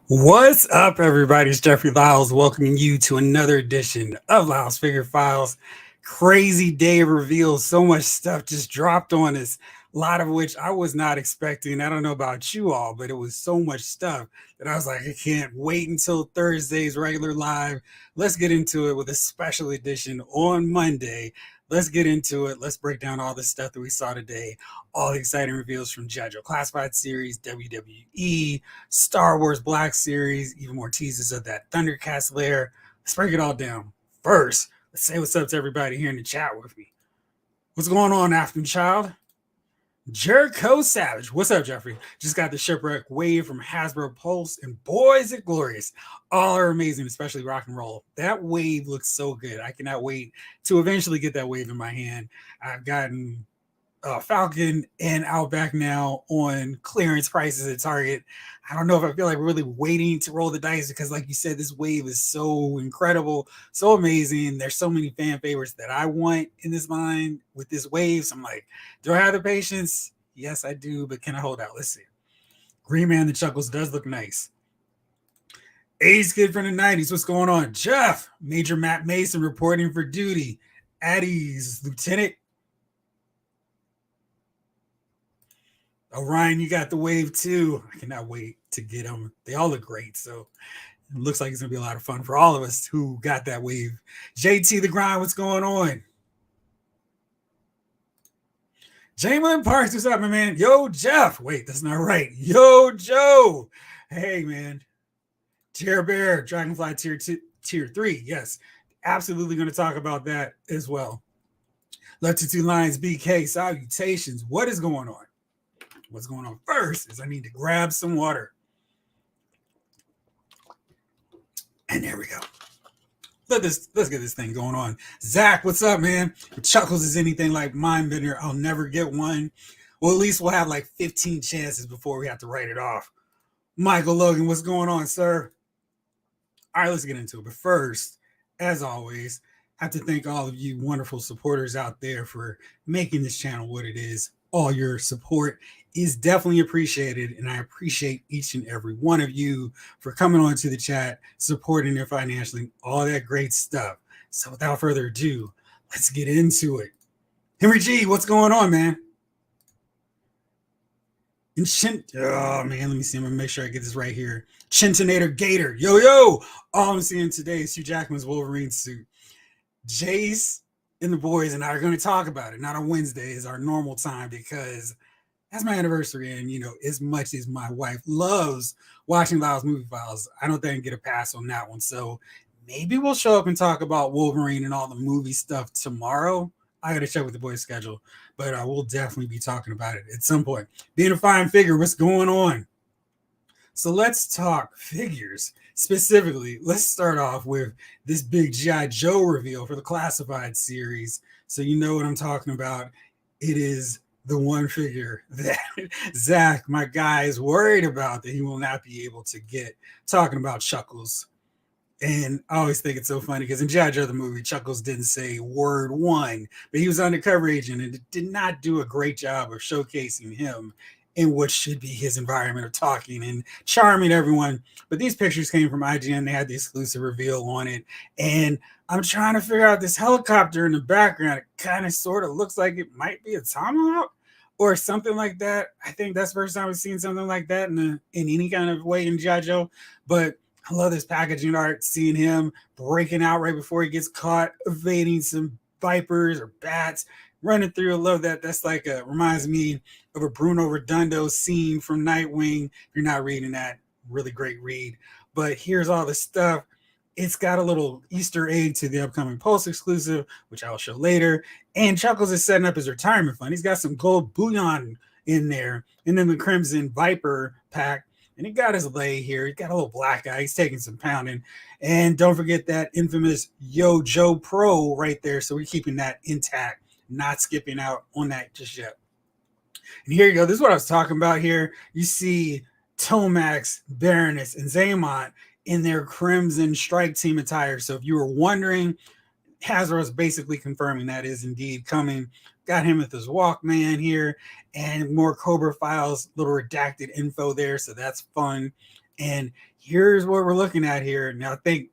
What's up, everybody? It's Jeffrey Lyles welcoming you to another edition of Lyles Figure Files. Crazy day of reveals. So much stuff just dropped on us, a lot of which I was not expecting. I don't know about you all, but it was so much stuff that I was like, I can't wait until Thursday's regular live. Let's get into it with a special edition on Monday. Let's get into it. Let's break down all the stuff that we saw today, all the exciting reveals from G.I. Joe Classified Series, WWE, Star Wars Black Series, even more teasers of that Thundercats lair. Let's break it all down. First, let's say what's up to everybody here in the chat with me. What's going on, Afton Child? Jericho Savage. What's up, Jeffrey? Just got the Shipwreck Wave from Hasbro Pulse, and boy, is it glorious. All are amazing, especially rock and roll. That wave looks so good. I cannot wait to eventually get that wave in my hand. I've gotten Falcon and Outback now on clearance prices at Target. I don't know if I feel like really waiting to roll the dice because, like you said, this wave is so incredible, so amazing. There's so many fan favorites that I want in this line with this wave. So I'm like, do I have the patience? Yes, I do, but can I hold out? Let's see. Green Man the Chuckles does look nice. Ace Kid from the 90s. What's going on? Jeff, Major Matt Mason reporting for duty. Addie's Lieutenant Orion, you got the wave too. I cannot wait to get them. They all look great. So it looks like it's going to be a lot of fun for all of us who got that wave. JT the Grind, what's going on? Jamelin Parks, what's up, my man? Yo, Jeff. Wait, that's not right. Yo, Joe. Hey, man. Tier Bear, Dragonfly tier 3. Yes, absolutely going to talk about that as well. Left to Two Lions, BK, salutations. What is going on? What's going on first is I need to grab some water. And there we go. Let's get this thing going on. Zach, what's up, man? If Chuckles is anything like Mindbender, I'll never get one. Well, at least we'll have like 15 chances before we have to write it off. Michael Logan, what's going on, sir? All right, let's get into it. But first, as always, I have to thank all of you wonderful supporters out there for making this channel what it is. All your support is definitely appreciated, and I appreciate each and every one of you for coming on to the chat, supporting it financially, all that great stuff. So without further ado, let's get into it. Henry G, what's going on, man? Oh man, let me see. I'm gonna make sure I get this right here. Chintinator Gator, yo. All I'm seeing today is Hugh Jackman's Wolverine suit. Jace and the boys and I are going to talk about it. Not on Wednesday is our normal time because that's my anniversary. And, as much as my wife loves watching Lyle's Movie Files, I don't think I can get a pass on that one. So maybe we'll show up and talk about Wolverine and all the movie stuff tomorrow. I got to check with the boys' schedule, but I will definitely be talking about it at some point. Being a fine figure, what's going on? So let's talk figures. Specifically, let's start off with this big G.I. Joe reveal for the Classified series. So you know what I'm talking about. It is the one figure that Zach, my guy, is worried about that he will not be able to get. Talking about Chuckles. And I always think it's so funny because in G.I. Joe, the movie, Chuckles didn't say word one, but he was undercover agent and it did not do a great job of showcasing him in what should be his environment of talking and charming everyone. But these pictures came from IGN. They had the exclusive reveal on it. And I'm trying to figure out this helicopter in the background. It kind of sort of looks like it might be a Tomahawk or something like that. I think that's the first time we've seen something like that in any kind of way in G.I. Joe. But I love this packaging art, seeing him breaking out right before he gets caught, evading some vipers or bats, running through. I love that. That's like reminds me of a Bruno Redondo scene from Nightwing. If you're not reading that, really great read. But here's all the stuff. It's got a little Easter egg to the upcoming Pulse exclusive, which I'll show later. And Chuckles is setting up his retirement fund. He's got some gold bullion in there. And then the Crimson Viper pack. And he got his lay here. He got a little black eye. He's taking some pounding. And don't forget that infamous Yo Joe Pro right there. So we're keeping that intact, not skipping out on that just yet. And here you go. This is what I was talking about here. You see Tomax, Baroness, and Zaymont in their Crimson Strike Team attire. So if you were wondering, Hasbro is basically confirming that is indeed coming. Got him with his Walkman here and more Cobra Files, little redacted info there. So that's fun. And here's what we're looking at here. Now, I think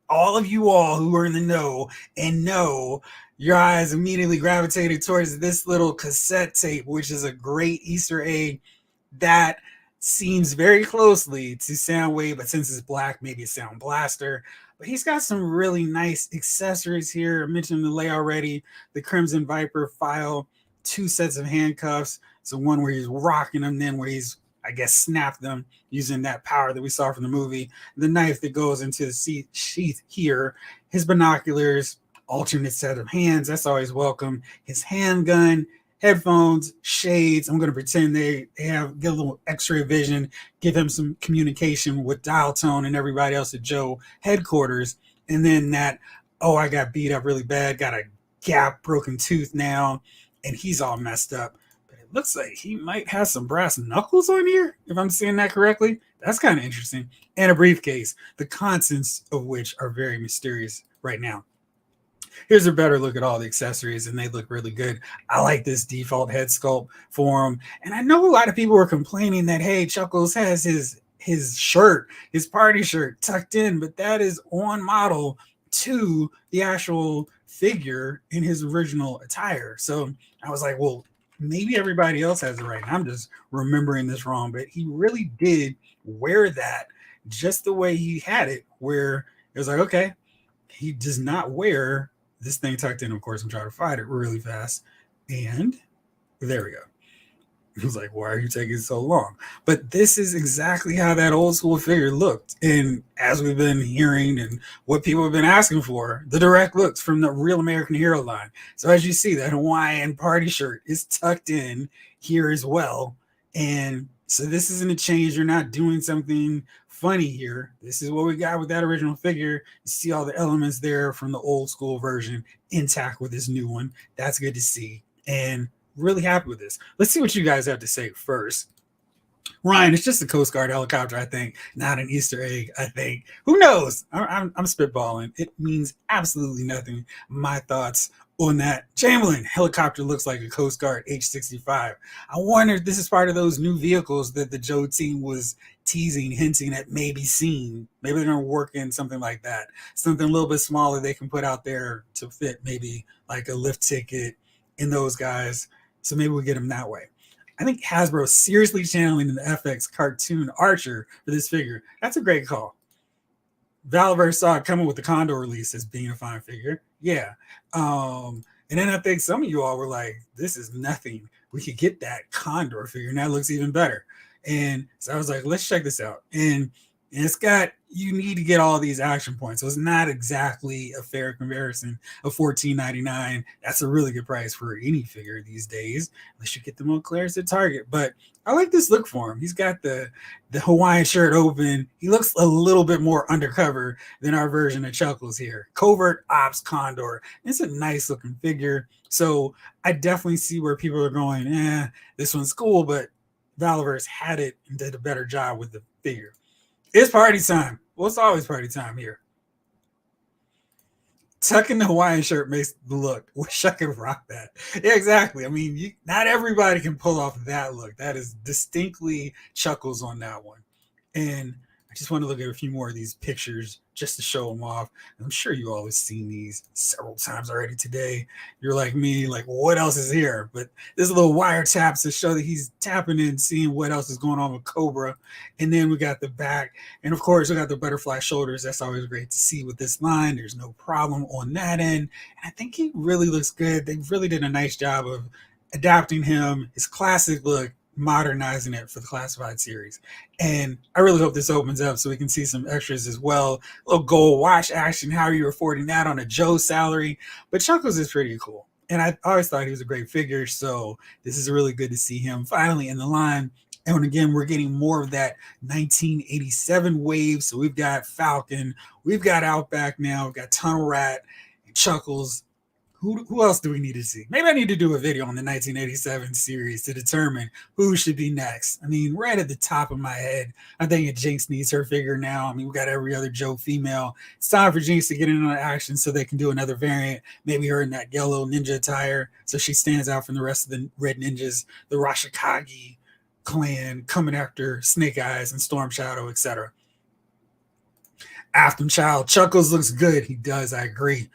all of you all who are in the know and know, your eyes immediately gravitated towards this little cassette tape, which is a great Easter egg that seems very closely to Soundwave, but since it's black, maybe a Sound Blaster. But he's got some really nice accessories here. I mentioned the lay already, the Crimson Viper file, 2 sets of handcuffs. So one where he's rocking them, then where he's, I guess, snapped them using that power that we saw from the movie. The knife that goes into the sheath here, his binoculars, alternate set of hands. That's always welcome. His handgun, headphones, shades. I'm going to pretend they have get a little X-ray vision, give him some communication with dial tone and everybody else at Joe headquarters. And then that, oh, I got beat up really bad, got a gap, broken tooth now, and he's all messed up. But it looks like he might have some brass knuckles on here, if I'm seeing that correctly. That's kind of interesting. And a briefcase, the contents of which are very mysterious right now. Here's a better look at all the accessories, and they look really good. I like this default head sculpt for him. And I know a lot of people were complaining that, hey, Chuckles has his shirt, his party shirt tucked in, but that is on model to the actual figure in his original attire. So I was like, well, maybe everybody else has it right. And I'm just remembering this wrong, but he really did wear that just the way he had it, where it was like, okay, he does not wear this thing tucked in. Of course, I'm trying to find it really fast. And there we go. He was like, why are you taking so long? But this is exactly how that old school figure looked. And as we've been hearing and what people have been asking for, the direct looks from the Real American Hero line. So as you see, that Hawaiian party shirt is tucked in here as well. And so this isn't a change. You're not doing something funny here. This is what we got with that original figure. You see all the elements there from the old school version intact with this new one. That's good to see. And really happy with this. Let's see what you guys have to say first. Ryan, it's just a Coast Guard helicopter, I think, not an Easter egg, I think. Who knows? I'm spitballing. It means absolutely nothing. My thoughts on that. Chamberlain, helicopter looks like a Coast Guard H-65. I wonder if this is part of those new vehicles that the Joe team was teasing, hinting at maybe seen. Maybe they're going to work in something like that. Something a little bit smaller they can put out there to fit maybe like a lift ticket in those guys. So maybe we'll get them that way. I think Hasbro seriously channeling the FX cartoon Archer for this figure. That's a great call. Valiverse saw it coming with the Condor release as being a fine figure. Yeah. And then I think some of you all were like, this is nothing. We could get that Condor figure, and that looks even better. And so I was like, let's check this out. And it's got, you need to get all these action points. So it's not exactly a fair comparison of $14.99. That's a really good price for any figure these days, unless you get them on clearance at Target. But I like this look for him. He's got the Hawaiian shirt open. He looks a little bit more undercover than our version of Chuckles here. Covert Ops Condor. It's a nice looking figure. So I definitely see where people are going, this one's cool, but Valiverse had it and did a better job with the figure. It's party time. Well, it's always party time here. Tucking the Hawaiian shirt makes the look. Wish I could rock that. Yeah, exactly. I mean, not everybody can pull off that look. That is distinctly Chuckles on that one. And I just want to look at a few more of these pictures just to show them off. I'm sure you all have seen these several times already today. You're like me, like, what else is here? But there's a little wiretaps to show that he's tapping in, seeing what else is going on with Cobra. And then we got the back. And of course, we got the butterfly shoulders. That's always great to see with this line. There's no problem on that end. And I think he really looks good. They really did a nice job of adapting him, his classic look, modernizing it for the classified series. And I really hope this opens up so we can see some extras as well. A little gold watch action. How are you affording that on a Joe salary? But Chuckles is pretty cool. And I always thought he was a great figure. So this is really good to see him finally in the line. And again, we're getting more of that 1987 wave. So we've got Falcon, we've got Outback now, we've got Tunnel Rat, and Chuckles. Who else do we need to see? Maybe I need to do a video on the 1987 series to determine who should be next. I mean, right at the top of my head, I think Jinx needs her figure now. I mean, we got every other Joe female. It's time for Jinx to get in on action so they can do another variant. Maybe her in that yellow ninja attire so she stands out from the rest of the red ninjas, the Rashikage clan coming after Snake Eyes and Storm Shadow, etc. Afton Child, Chuckles looks good. He does, I agree.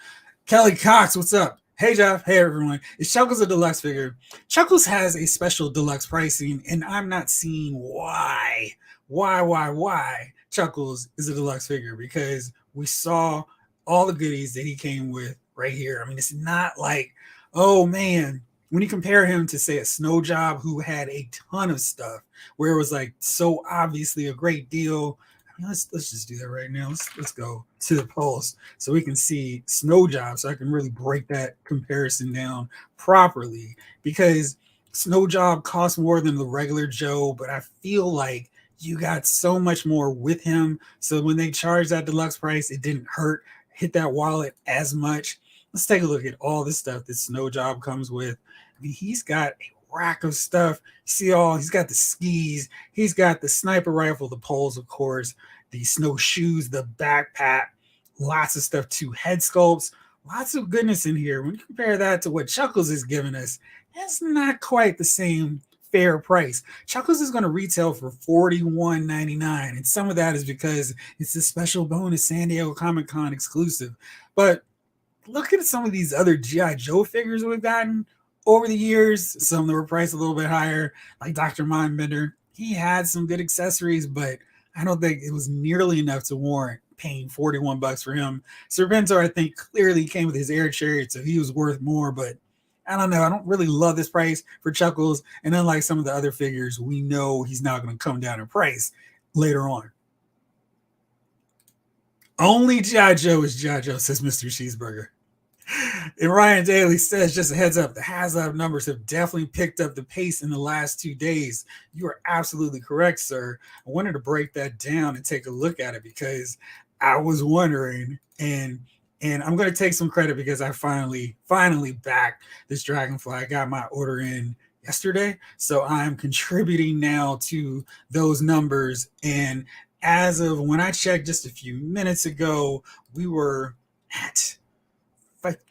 Kelly Cox, what's up? Hey Jeff, hey everyone. Is Chuckles a deluxe figure? Chuckles has a special deluxe pricing, and I'm not seeing why. Why Chuckles is a deluxe figure, because we saw all the goodies that he came with right here. I mean, it's not like, oh man, when you compare him to say a Snow Job who had a ton of stuff where it was like so obviously a great deal. I mean, let's just do that right now. Let's go to the Pulse so we can see Snow Job, so I can really break that comparison down properly, because Snow Job costs more than the regular Joe, but I feel like you got so much more with him. So when they charged that deluxe price, it didn't hit that wallet as much. Let's take a look at all the stuff that Snow Job comes with. I mean, he's got a rack of stuff. See he's got the skis, he's got the sniper rifle, the poles, of course, the snowshoes, the backpack, lots of stuff too, head sculpts, lots of goodness in here. When you compare that to what Chuckles is giving us, that's not quite the same fair price. Chuckles is going to retail for $41.99, and some of that is because it's a special bonus San Diego Comic-Con exclusive. But look at some of these other G.I. Joe figures we've gotten over the years. Some that were priced a little bit higher, like Dr. Mindbender. He had some good accessories, but I don't think it was nearly enough to warrant paying $41 for him. Serpentor, I think, clearly came with his air chariot, so he was worth more, but I don't know. I don't really love this price for Chuckles. And unlike some of the other figures, we know he's not going to come down in price later on. Only G.I. Joe is G.I. Joe, says Mr. Cheeseburger. And Ryan Daly says, just a heads up, the HasLab numbers have definitely picked up the pace in the last 2 days. You are absolutely correct, sir. I wanted to break that down and take a look at it, because I was wondering, and I'm going to take some credit because I finally backed this Dragonfly. I got my order in yesterday, so I'm contributing now to those numbers. And as of when I checked just a few minutes ago, we were at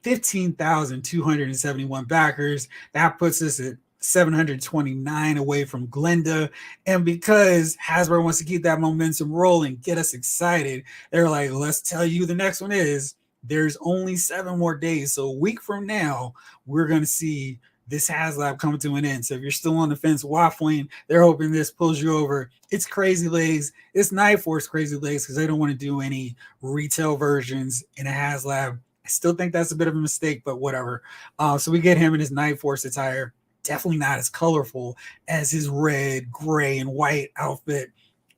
15,271 backers. That puts us at 729 away from Glenda. And because Hasbro wants to keep that momentum rolling, get us excited, they're like, let's tell you the next one is, there's only 7 more days. So a week from now, we're going to see this HasLab coming to an end. So if you're still on the fence waffling, they're hoping this pulls you over. It's Crazy Legs. It's Night Force Crazy Legs, because they don't want to do any retail versions in a HasLab. I still think that's a bit of a mistake, but whatever. So we get him in his Night Force attire. Definitely not as colorful as his red, gray, and white outfit.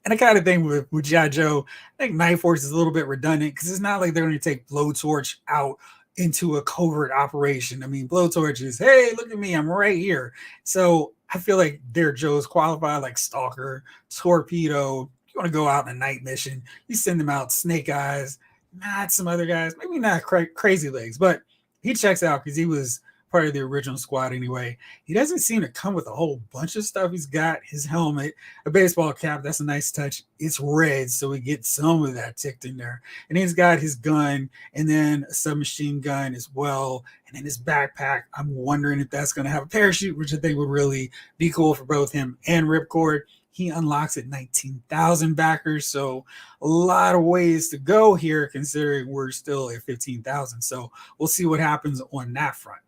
And I kind of think with G.I. Joe, I think Night Force is a little bit redundant, because it's not like they're going to take Blowtorch out into a covert operation. I mean, Blowtorch is, hey, look at me, I'm right here. So I feel like their Joes qualify like Stalker, Torpedo. You want to go out on a night mission, you send them out. Snake Eyes, not some other guys, maybe not Crazy Legs, but he checks out because he was part of the original squad anyway. He doesn't seem to come with a whole bunch of stuff. He's got his helmet, a baseball cap. That's a nice touch. It's red, so we get some of that ticked in there. And he's got his gun, and then a submachine gun as well. And then his backpack, I'm wondering if that's going to have a parachute, which I think would really be cool for both him and Ripcord. He unlocks at 19,000 backers, so a lot of ways to go here, considering we're still at 15,000. So we'll see what happens on that front.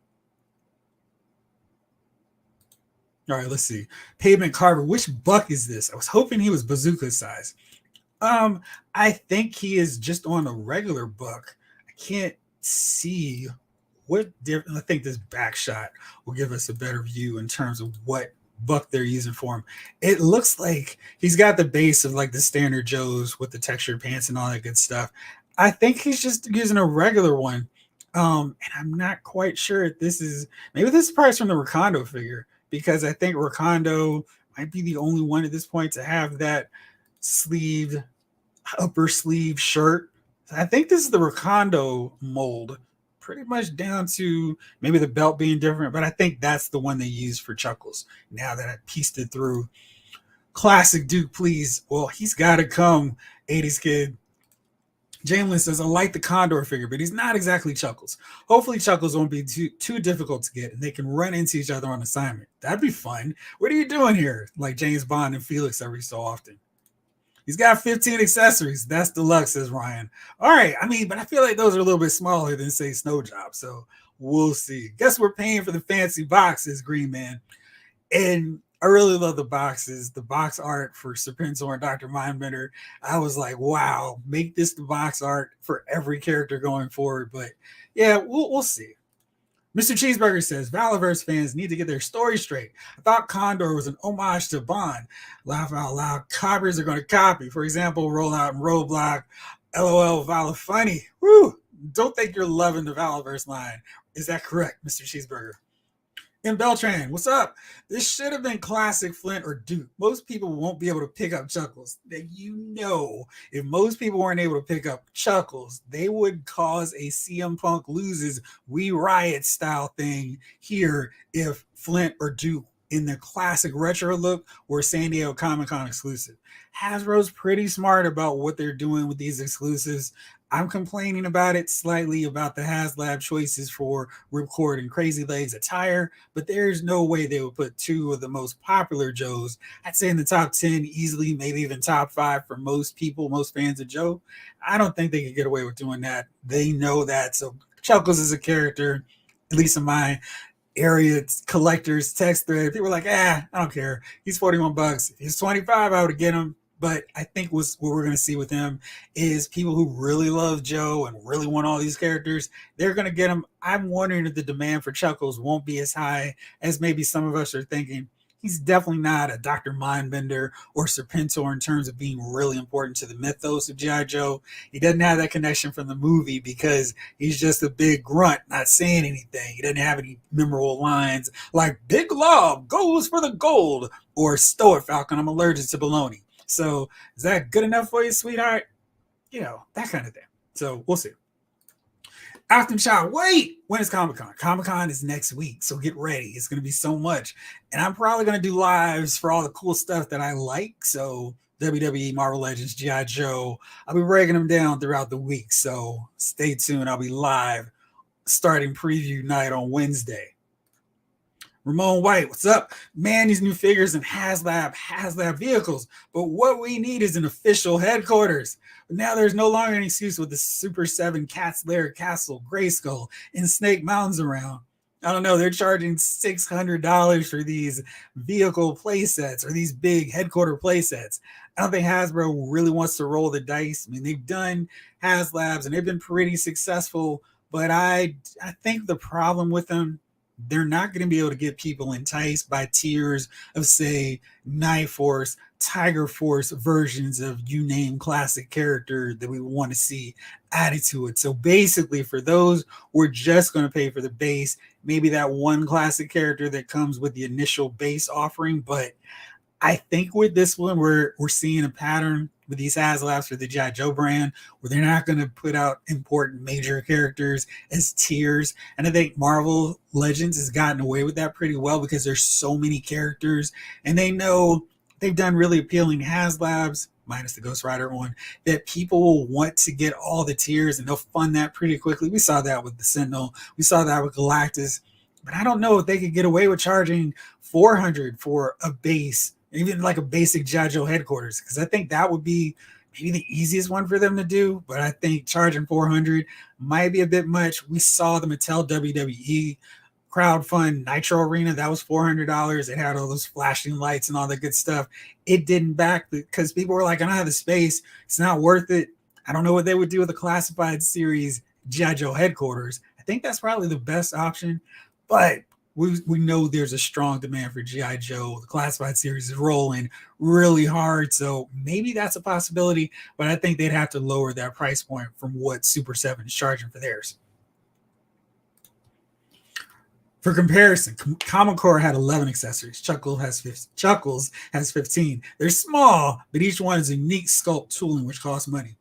All right, let's see. Pavement Carver, which buck is this? I was hoping he was bazooka size. I think he is just on a regular buck. I can't see what different. I think this back shot will give us a better view in terms of what buck they're using for him. It looks like he's got the base of like the standard Joes with the textured pants and all that good stuff. I think he's just using a regular one. And I'm not quite sure if this is, maybe this is price from the Recondo figure, because I think Recondo might be the only one at this point to have that sleeved upper sleeve shirt. I think this is the Recondo mold, pretty much down to maybe the belt being different, but I think that's the one they use for Chuckles. Now that I pieced it through. Classic Duke, please. Well, he's got to come, 80s kid. Jamelin says, I like the Condor figure, but he's not exactly Chuckles. Hopefully Chuckles won't be too difficult to get, and they can run into each other on assignment. That'd be fun. What are you doing here? Like James Bond and Felix every so often. He's got 15 accessories. That's deluxe, says Ryan. All right. I mean, but I feel like those are a little bit smaller than, say, Snow Job. So we'll see. Guess we're paying for the fancy boxes, Green Man. And I really love the boxes. The box art for Serpentor and Dr. Mindbender. I was like, wow, make this the box art for every character going forward. But yeah, we'll see. Mr. Cheeseburger says Valorverse fans need to get their story straight. I thought Condor was an homage to Bond. Laugh out loud. Copiers are going to copy. For example, Rollout and Roadblock. LOL, Valor funny. Woo! Don't think you're loving the Valorverse line. Is that correct, Mr. Cheeseburger? And Beltran, what's up? This should have been classic Flint or Duke. Most people won't be able to pick up Chuckles. That if most people weren't able to pick up Chuckles, they would cause a CM Punk loses We Riot style thing here if Flint or Duke in the classic retro look were San Diego Comic-Con exclusive. Hasbro's pretty smart about what they're doing with these exclusives. I'm complaining about it slightly about the HasLab choices for Ripcord and Crazy Legs attire, but there's no way they would put two of the most popular Joes, I'd say in the top 10 easily, maybe even top 5 for most people, most fans of Joe. I don't think they could get away with doing that. They know that. So Chuckles is a character, at least in my area collectors text thread. People are like, I don't care. He's $41. If he's 25, I would get him. But I think what we're going to see with him is people who really love Joe and really want all these characters, they're going to get him. I'm wondering if the demand for Chuckles won't be as high as maybe some of us are thinking. He's definitely not a Dr. Mindbender or Serpentor in terms of being really important to the mythos of G.I. Joe. He doesn't have that connection from the movie because he's just a big grunt, not saying anything. He doesn't have any memorable lines like Big Lob goes for the gold or Stow it, Falcon, I'm allergic to bologna. So is that good enough for you, sweetheart? That kind of thing. So we'll see. Afton Child, wait, when is Comic-Con? Comic-Con is next week, so get ready. It's going to be so much. And I'm probably going to do lives for all the cool stuff that I like. So WWE, Marvel Legends, G.I. Joe, I'll be breaking them down throughout the week. So stay tuned. I'll be live starting preview night on Wednesday. Ramon White, what's up? Man, these new figures and HasLab vehicles. But what we need is an official headquarters. But now there's no longer an excuse with the Super 7 Cat's Lair Castle, Grayskull, and Snake Mountains around. I don't know. They're charging $600 for these vehicle playsets or these big headquarter playsets. I don't think Hasbro really wants to roll the dice. I mean, they've done HasLabs and they've been pretty successful. But I think the problem with them, they're not going to be able to get people enticed by tiers of, say, Knife Force, Tiger Force versions of you name classic character that we want to see added to it. So basically, for those, we're just going to pay for the base, maybe that one classic character that comes with the initial base offering. But I think with this one, we're seeing a pattern with these HasLabs for the G.I. Joe brand, where they're not going to put out important major characters as tiers. And I think Marvel Legends has gotten away with that pretty well because there's so many characters, and they know they've done really appealing HasLabs, minus the Ghost Rider one, that people will want to get all the tiers, and they'll fund that pretty quickly. We saw that with the Sentinel. We saw that with Galactus. But I don't know if they could get away with charging $400 for a base, even like a basic G.I. Joe headquarters, because I think that would be maybe the easiest one for them to do. But I think charging $400 might be a bit much. We saw the Mattel WWE crowdfund Nitro Arena. That was $400. It had all those flashing lights and all that good stuff. It didn't back because people were like, I don't have the space. It's not worth it. I don't know what they would do with the classified series G.I. Joe headquarters. I think that's probably the best option. But we know there's a strong demand for G.I. Joe. The classified series is rolling really hard, so maybe that's a possibility, but I think they'd have to lower that price point from what Super 7 is charging for theirs. For comparison, Comic Core had 11 accessories. Chuckles has 15. They're small, but each one is unique sculpt tooling, which costs money.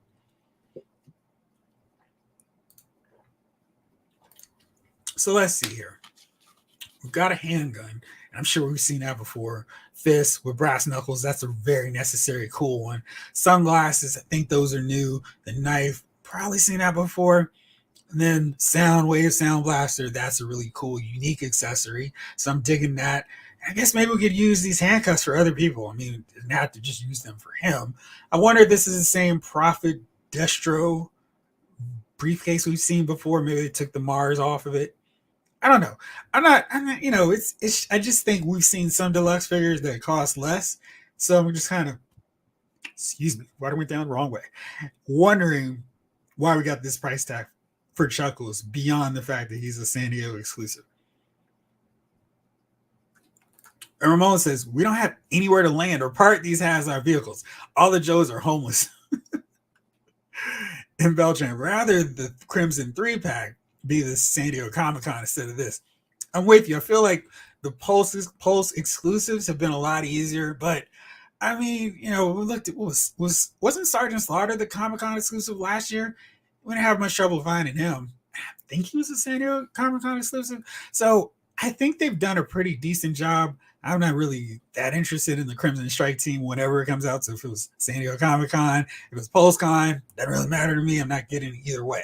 So let's see here. We've got a handgun, and I'm sure we've seen that before. Fist with brass knuckles, that's a very necessary, cool one. Sunglasses, I think those are new. The knife, probably seen that before. And then Sound Wave Sound Blaster, that's a really cool, unique accessory. So I'm digging that. I guess maybe we could use these handcuffs for other people. I mean, not to just use them for him. I wonder if this is the same Prophet Destro briefcase we've seen before. Maybe they took the Mars off of it. I don't know. I'm not, it's, I just think we've seen some deluxe figures that cost less. So I'm just kind of, excuse me, water went down the wrong way. Wondering why we got this price tag for Chuckles beyond the fact that he's a San Diego exclusive. And Ramon says, we don't have anywhere to land or park these HasLab vehicles. All the Joes are homeless in Belgium. Rather, the Crimson 3-pack be the San Diego Comic Con instead of this. I'm with you. I feel like the Pulse exclusives have been a lot easier, but I mean, we looked at wasn't Sergeant Slaughter the Comic Con exclusive last year? We didn't have much trouble finding him. I think he was a San Diego Comic Con exclusive. So I think they've done a pretty decent job. I'm not really that interested in the Crimson Strike team whenever it comes out. So if it was San Diego Comic Con, if it was PulseCon, doesn't really matter to me. I'm not getting it either way.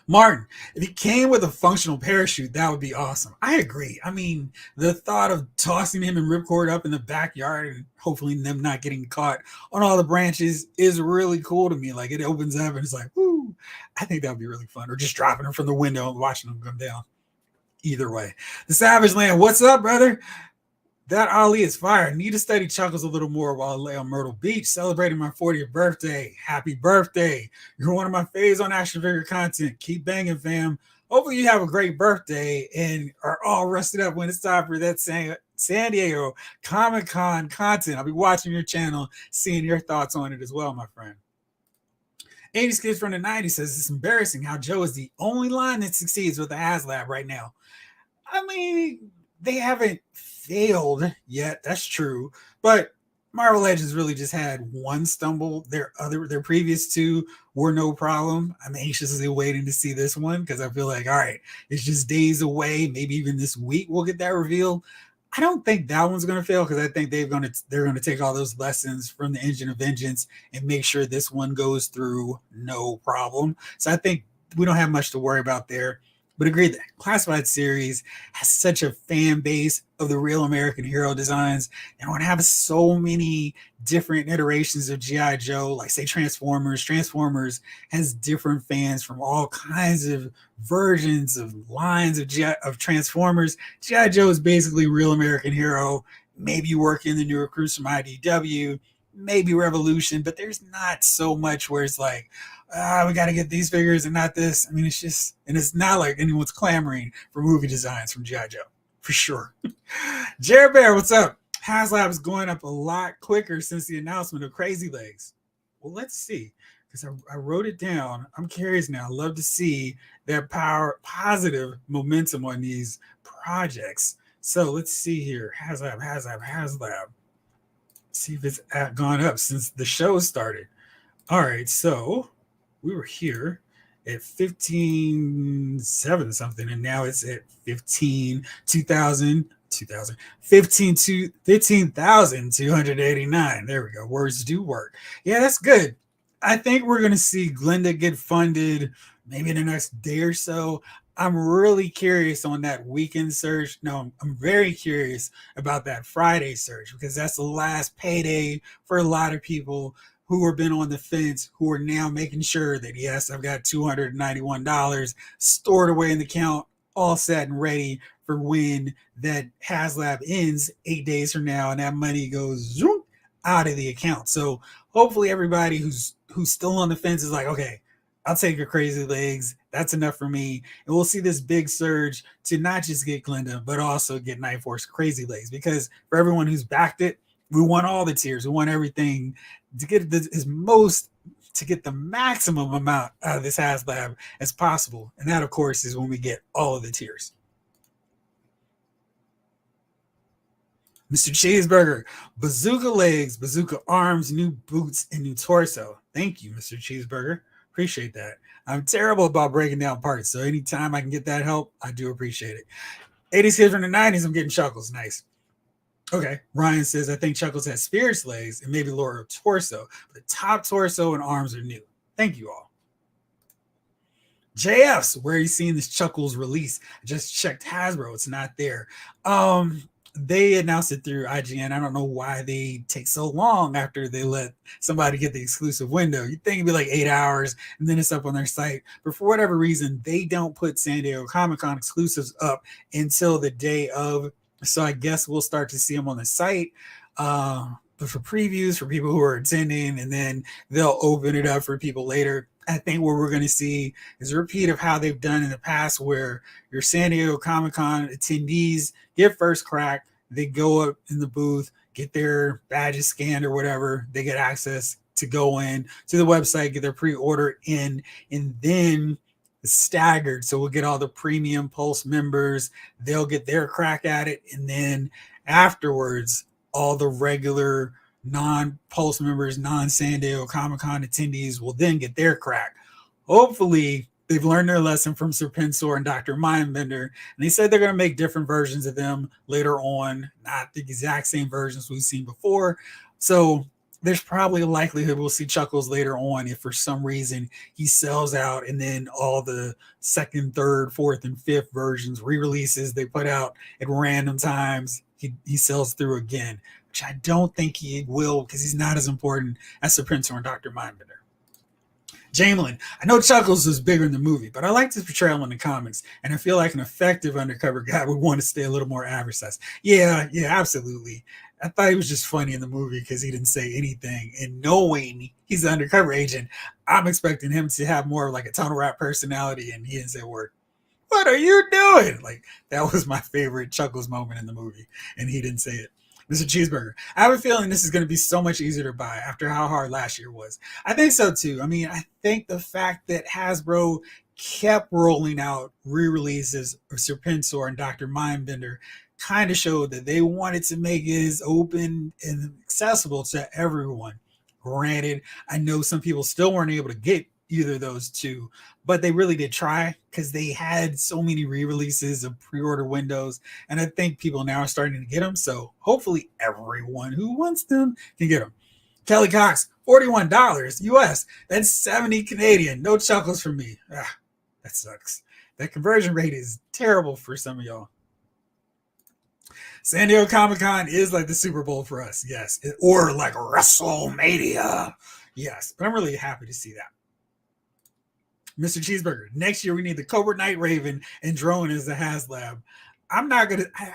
Martin, if he came with a functional parachute, that would be awesome. I agree. I mean, the thought of tossing him and Ripcord up in the backyard and hopefully them not getting caught on all the branches is really cool to me. Like it opens up and it's like, whoo, I think that would be really fun. Or just dropping him from the window and watching him come down. Either way. The Savage Land, what's up, brother? That Ali is fire. Need to study Chuckles a little more while I lay on Myrtle Beach celebrating my 40th birthday. Happy birthday. You're one of my faves on action figure content. Keep banging, fam. Hopefully you have a great birthday and are all rested up when it's time for that San Diego Comic-Con content. I'll be watching your channel, seeing your thoughts on it as well, my friend. 80s Kids from the 90s says it's embarrassing how Joe is the only line that succeeds with the HasLab right now. I mean, they haven't failed yet. That's true. But Marvel Legends really just had one stumble. Their previous two were no problem. I'm anxiously waiting to see this one because I feel like, all right, it's just days away. Maybe even this week we'll get that reveal. I don't think that one's going to fail because I think they're going to take all those lessons from the Engine of Vengeance and make sure this one goes through no problem. So I think we don't have much to worry about there. But agree that Classified series has such a fan base of the real American hero designs, and when I have so many different iterations of G.I. Joe, like say Transformers has different fans from all kinds of versions of lines of Transformers. G.I. Joe is basically real American hero. Maybe you work in the new recruits from IDW, maybe Revolution, but there's not so much where it's like, we got to get these figures and not this. I mean, it's just, and it's not like anyone's clamoring for movie designs from G.I. Joe, for sure. Jared Bear, what's up? HasLab is going up a lot quicker since the announcement of Crazy Legs. Well, let's see, because I wrote it down. I'm curious now. I'd love to see that positive momentum on these projects. So let's see here. HasLab. See if it's gone up since the show started. All right, so we were here at 15.7 something, and now it's at 15,289. There we go. Words do work. Yeah, that's good. I think we're going to see Glinda get funded maybe in the next day or so. I'm really curious on that weekend surge. No, I'm very curious about that Friday surge because that's the last payday for a lot of people who have been on the fence, who are now making sure that, yes, I've got $291 stored away in the account, all set and ready for when that HasLab ends 8 days from now and that money goes zoom, out of the account. So hopefully everybody who's still on the fence is like, okay, I'll take your Crazy Legs. That's enough for me. And we'll see this big surge to not just get Glinda, but also get Night Force Crazy Legs. Because for everyone who's backed it, we want all the tiers. We want everything to get to get the maximum amount out of this HasLab as possible. And that, of course, is when we get all of the tiers. Mr. Cheeseburger, bazooka legs, bazooka arms, new boots, and new torso. Thank you, Mr. Cheeseburger. Appreciate that. I'm terrible about breaking down parts, so anytime I can get that help, I do appreciate it. 80s kids from the 90s, I'm getting Chuckles. Nice. Okay. Ryan says, I think Chuckles has Spirit's legs and maybe lower torso, but the top torso and arms are new. Thank you all. JF's, where are you seeing this Chuckles release? I just checked Hasbro, it's not there. They announced it through IGN. I don't know why they take so long after they let somebody get the exclusive window. You'd think it'd be like 8 hours and then it's up on their site. But for whatever reason, they don't put San Diego Comic Con exclusives up until the day of. So I guess we'll start to see them on the site. But for previews for people who are attending, and then they'll open it up for people later. I think what we're going to see is a repeat of how they've done in the past, where your San Diego Comic Con attendees get first crack. They go up in the booth, get their badges scanned or whatever. They get access to go in to the website, get their pre-order in, and then staggered. So we'll get all the premium Pulse members. They'll get their crack at it. And then afterwards, all the regular non-Pulse members, non-San Diego Comic-Con attendees will then get their crack. Hopefully, they've learned their lesson from Serpensor and Dr. Mindbender, and they said they're going to make different versions of them later on, not the exact same versions we've seen before. So there's probably a likelihood we'll see Chuckles later on if for some reason he sells out, and then all the second, third, fourth, and fifth versions, re-releases they put out at random times, he sells through again, which I don't think he will because he's not as important as Serpensor and Dr. Mindbender. Jamelin, I know Chuckles was bigger in the movie, but I liked his portrayal in the comics, and I feel like an effective undercover guy would want to stay a little more average size. Yeah, absolutely. I thought he was just funny in the movie because he didn't say anything. And knowing he's an undercover agent, I'm expecting him to have more of like a tunnel rat personality, and he didn't say a word. What are you doing? Like, that was my favorite Chuckles moment in the movie, and he didn't say it. Mr. Cheeseburger, I have a feeling this is going to be so much easier to buy after how hard last year was. I think so too. I mean, I think the fact that Hasbro kept rolling out re-releases of Serpensor and Dr. Mindbender kind of showed that they wanted to make it as open and accessible to everyone. Granted, I know some people still weren't able to get either of those two, but they really did try because they had so many re-releases of pre-order windows, and I think people now are starting to get them. So hopefully everyone who wants them can get them. Kelly Cox, $41 US. That's 70 Canadian. No Chuckles for me. That sucks. That conversion rate is terrible for some of y'all. San Diego Comic Con is like the Super Bowl for us, yes, or like WrestleMania, yes. But I'm really happy to see that. Mr. Cheeseburger, next year we need the Cobra Night Raven and Drone as the HasLab. I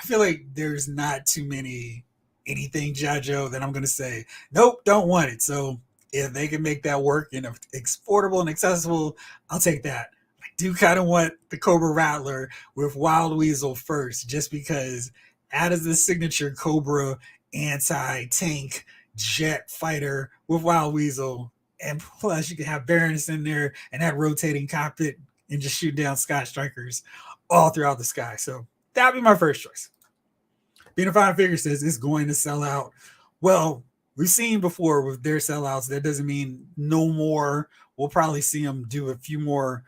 feel like there's not too many anything Joe that I'm gonna say, nope, don't want it. So if they can make that work and affordable and accessible, I'll take that. I do kind of want the Cobra Rattler with Wild Weasel first, just because that is the signature Cobra anti-tank jet fighter with Wild Weasel. And plus, you can have Baroness in there and that rotating cockpit and just shoot down Sky Strikers all throughout the sky. So that'd be my first choice. Being a Fine Figure says it's going to sell out. Well, we've seen before with their sellouts. That doesn't mean no more. We'll probably see them do a few more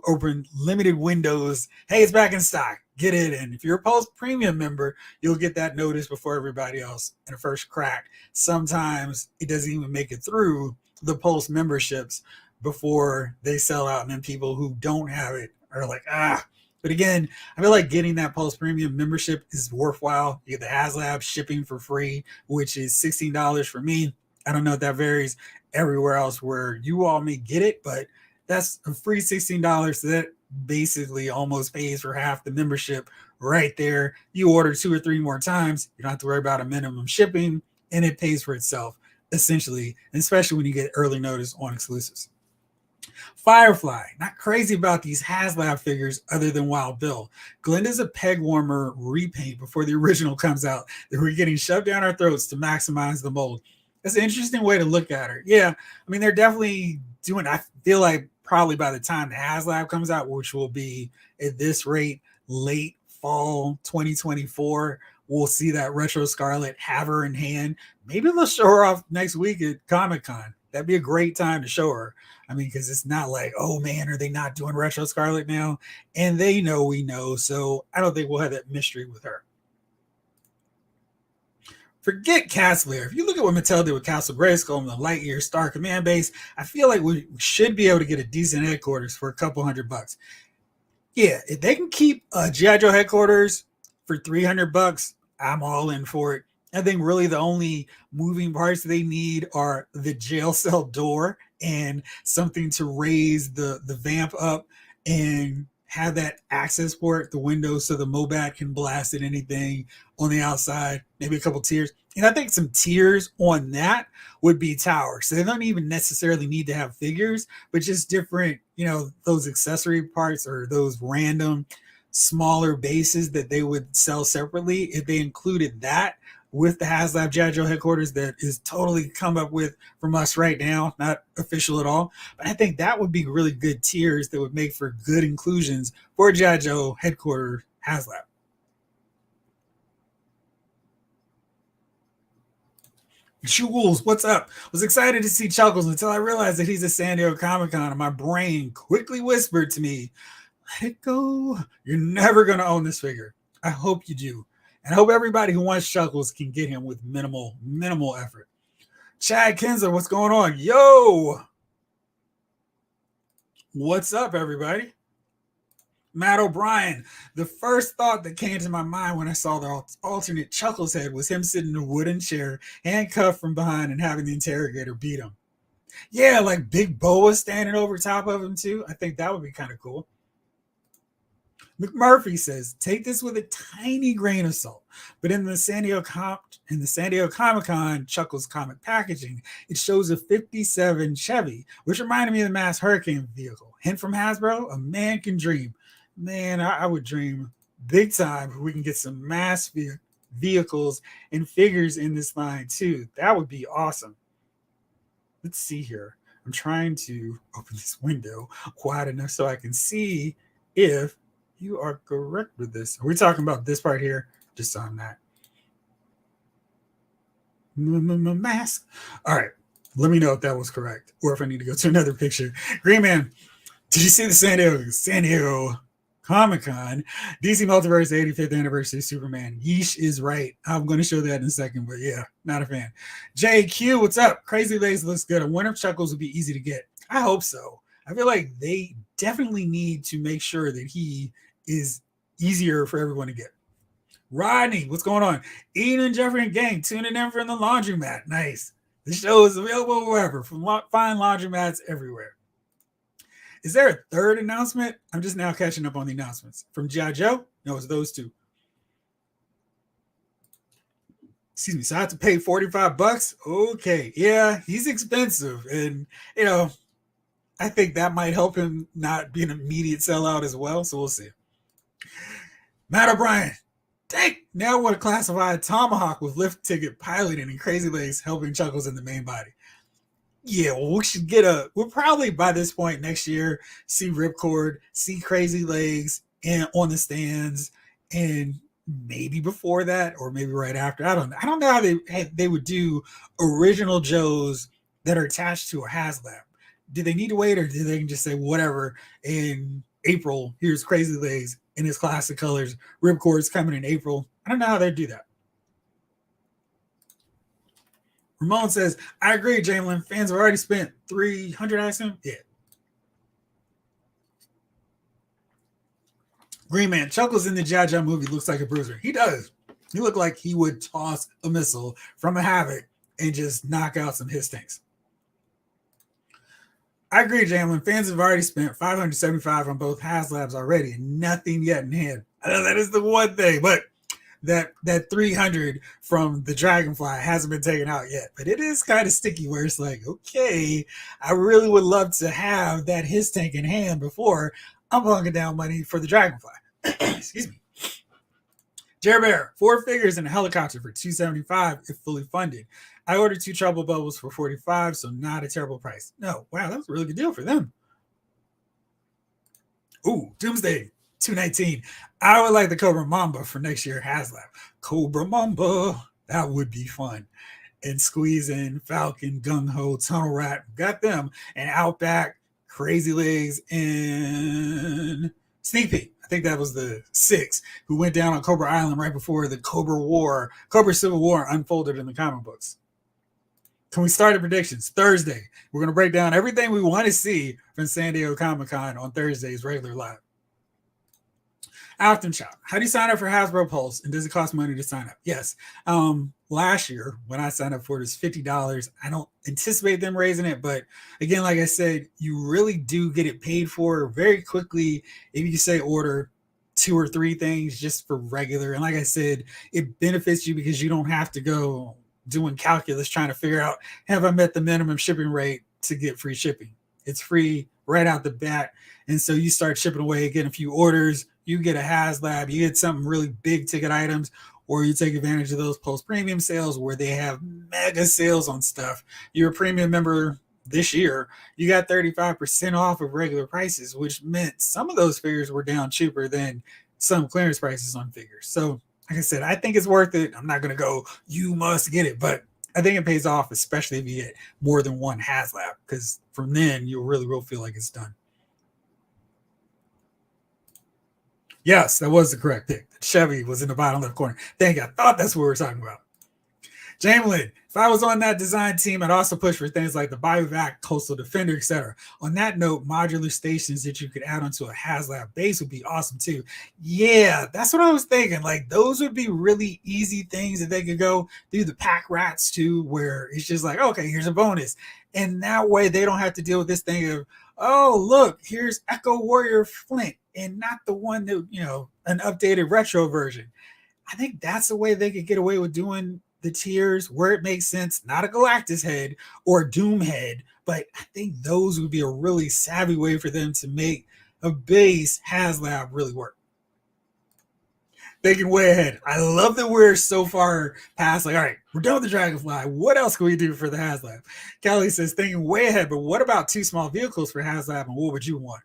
open limited windows. Hey, it's back in stock. Get it in. If you're a Pulse Premium member, you'll get that notice before everybody else in a first crack. Sometimes it doesn't even make it through the Pulse memberships before they sell out, and then people who don't have it are like, But again, I feel like getting that Pulse Premium membership is worthwhile. You get the HasLab shipping for free, which is $16 for me. I don't know if that varies everywhere else where you all may get it, but that's a free $16. So that basically almost pays for half the membership right there. You order 2 or 3 more times, you don't have to worry about a minimum shipping, and it pays for itself essentially, especially when you get early notice on exclusives. Firefly, not crazy about these HasLab figures other than Wild Bill. Glenda's a peg warmer repaint before the original comes out that we're getting shoved down our throats to maximize the mold. That's an interesting way to look at her. Yeah, I mean, they're definitely doing, I feel like probably by the time the HasLab comes out, which will be at this rate, late fall 2024, we'll see that Retro Scarlet have her in hand. Maybe they'll show her off next week at Comic-Con. That'd be a great time to show her. I mean, because it's not like, oh man, are they not doing Retro Scarlet now? And they know we know. So I don't think we'll have that mystery with her. Forget Castle Lair. If you look at what Mattel did with Castle Grayskull and the Lightyear Star Command Base, I feel like we should be able to get a decent headquarters for a couple $100. Yeah, if they can keep GI Joe headquarters for $300, I'm all in for it. I think really the only moving parts they need are the jail cell door and something to raise the vamp up and have that access port, the window, so the Mobat can blast at anything on the outside. Maybe a couple tiers, and I think some tiers on that would be towers. So they don't even necessarily need to have figures, but just different, those accessory parts or those random smaller bases that they would sell separately. If they included that with the HasLab G.I. Joe headquarters that is totally come up with from us right now, not official at all. But I think that would be really good tiers that would make for good inclusions for G.I. Joe headquarters HasLab. Jules, what's up? Was excited to see Chuckles until I realized that he's at San Diego Comic-Con, and my brain quickly whispered to me, let it go. You're never going to own this figure. I hope you do. And I hope everybody who wants Chuckles can get him with minimal effort. Chad Kinzer, what's going on? Yo! What's up, everybody? Matt O'Brien. The first thought that came to my mind when I saw the alternate Chuckles head was him sitting in a wooden chair, handcuffed from behind, and having the interrogator beat him. Yeah, like Big Boa standing over top of him, too. I think that would be kind of cool. McMurphy says, take this with a tiny grain of salt. But in the San Diego Comic-Con Chuckles comic packaging, it shows a 57 Chevy, which reminded me of the Mass Hurricane vehicle. Hint from Hasbro, a man can dream. Man, I would dream big time if we can get some mass vehicles and figures in this line too. That would be awesome. Let's see here. I'm trying to open this window wide enough so I can see if you are correct with this. Are we talking about this part here? Just on that. Mask. All right. Let me know if that was correct or if I need to go to another picture. Green Man, did you see the San Diego Comic-Con DC Multiverse 85th Anniversary Superman? Yeesh is right. I'm going to show that in a second, but yeah, not a fan. JQ, what's up? Crazy Lays looks good. I wonder if Chuckles would be easy to get. I hope so. I feel like they definitely need to make sure that he is easier for everyone to get. Rodney, what's going on? Ian and Jeffrey and gang tuning in from the laundromat. Nice. The show is available wherever, from fine laundromats everywhere. Is there a third announcement? I'm just now catching up on the announcements. From G.I. Joe? No, it's those two. Excuse me. So I have to pay $45? Okay. Yeah, he's expensive. And, I think that might help him not be an immediate sellout as well. So we'll see. Matt O'Brien. Dang. Now I want to classify a Tomahawk with lift ticket piloting and Crazy Legs helping Chuckles in the main body. Yeah, well, we should we'll probably by this point next year see Ripcord, see Crazy Legs and on the stands, and maybe before that or maybe right after. I don't know how they would do original Joes that are attached to a HasLab. Do they need to wait, or do they just say whatever in April? Here's Crazy Legs in his classic colors. Ripcord's coming in April. I don't know how they do that. Ramon says, I agree, Jamelin. Fans have already spent $300, I assume. Yeah. Green Man, Chuckles in the G.I. Joe movie looks like a bruiser. He does. He looked like he would toss a missile from a Havoc and just knock out some his tanks. I agree, Jamelin. Fans have already spent $575 on both HasLabs already and nothing yet in hand. I know that is the one thing, but that $300 from the Dragonfly hasn't been taken out yet. But it is kind of sticky where it's like, okay, I really would love to have that his tank in hand before I'm bunking down money for the Dragonfly. Excuse me. Jerry Bear, 4 figures and a helicopter for $275 if fully funded. I ordered 2 Trouble Bubbles for $45, so not a terrible price. No, wow, that was a really good deal for them. Ooh, Doomsday, $219. I would like the Cobra Mamba for next year HasLab. Cobra Mamba, that would be fun. And squeezing Falcon, Gung Ho, Tunnel Rat, got them. And Outback, Crazy Legs, and Sneak peek. I think that was the 6 who went down on Cobra Island right before the Cobra Civil War unfolded in the comic books. Can we start the predictions? Thursday. We're going to break down everything we want to see from San Diego Comic-Con on Thursday's regular live. Afton Shop. How do you sign up for Hasbro Pulse, and does it cost money to sign up? Yes. Last year, when I signed up for it, it was $50. I don't anticipate them raising it, but again, like I said, you really do get it paid for very quickly if you say order 2 or 3 things just for regular. And like I said, it benefits you because you don't have to go doing calculus trying to figure out, have I met the minimum shipping rate to get free shipping? It's free right out the bat. And so you start shipping away, getting a few orders, you get a HasLab, you get something really big ticket items, or you take advantage of those post premium sales where they have mega sales on stuff. You're a premium member this year, you got 35% off of regular prices, which meant some of those figures were down cheaper than some clearance prices on figures. So like I said, I think it's worth it. I'm not going to go, you must get it, but I think it pays off, especially if you get more than one HasLab, because from then you really will feel like it's done. Yes, that was the correct pick. Chevy was in the bottom left corner. Thank you. I thought that's what we were talking about. Jamelin, if I was on that design team, I'd also push for things like the Biovac, Coastal Defender, etc. On that note, modular stations that you could add onto a HasLab base would be awesome too. Yeah, that's what I was thinking. Like those would be really easy things that they could go do the pack rats too, where it's just like, okay, here's a bonus. And that way they don't have to deal with this thing of, oh, look, here's Echo Warrior Flint and not the one that, an updated retro version. I think that's the way they could get away with doing the tiers where it makes sense, not a Galactus head or a Doom head, but I think those would be a really savvy way for them to make a base HasLab really work. Thinking way ahead. I love that we're so far past, like, all right, we're done with the Dragonfly. What else can we do for the HasLab? Kelly says, thinking way ahead, but what about 2 small vehicles for HasLab, and what would you want?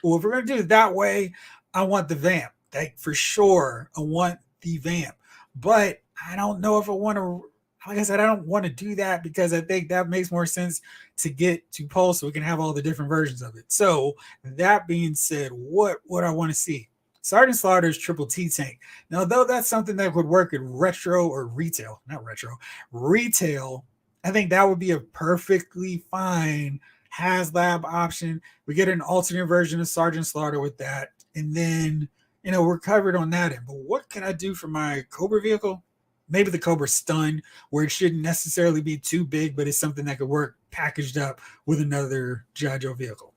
Well, if we're going to do it that way, I want the Vamp. Like, for sure, I want the Vamp. But I don't know if I want to, like I said, I don't want to do that because I think that makes more sense to get to Pulse so we can have all the different versions of it. So that being said, what would I want to see? Sergeant Slaughter's Triple T tank. Now, though that's something that would work in retro or retail, not retro, retail, I think that would be a perfectly fine HasLab option. We get an alternate version of Sergeant Slaughter with that. And then, we're covered on that end. But what can I do for my Cobra vehicle? Maybe the Cobra Stun, where it shouldn't necessarily be too big, but it's something that could work packaged up with another G.I. Joe vehicle.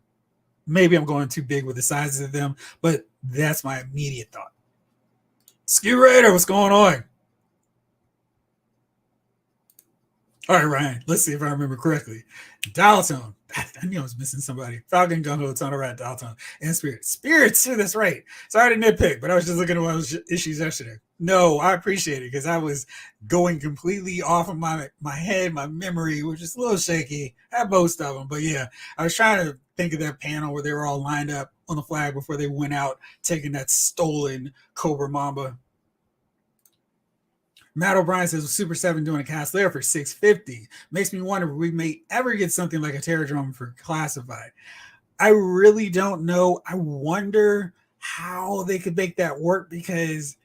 Maybe I'm going too big with the sizes of them, but that's my immediate thought. Ski Raider, what's going on? All right, Ryan, let's see if I remember correctly. Dial Tone. I knew I was missing somebody. Falcon, Gung-Ho, Tunnel Rat, Dial Tone, and Spirit. Spirits, too, that's right. Sorry to nitpick, but I was just looking at one of those issues yesterday. No, I appreciate it because I was going completely off of my head, my memory, which is a little shaky. I have most of them, but yeah, I was trying to think of that panel where they were all lined up on the flag before they went out taking that stolen Cobra Mamba. Matt O'Brien says Super 7 doing a cast layer for $650. Makes me wonder if we may ever get something like a Terradrome for Classified. I really don't know. I wonder how they could make that work, because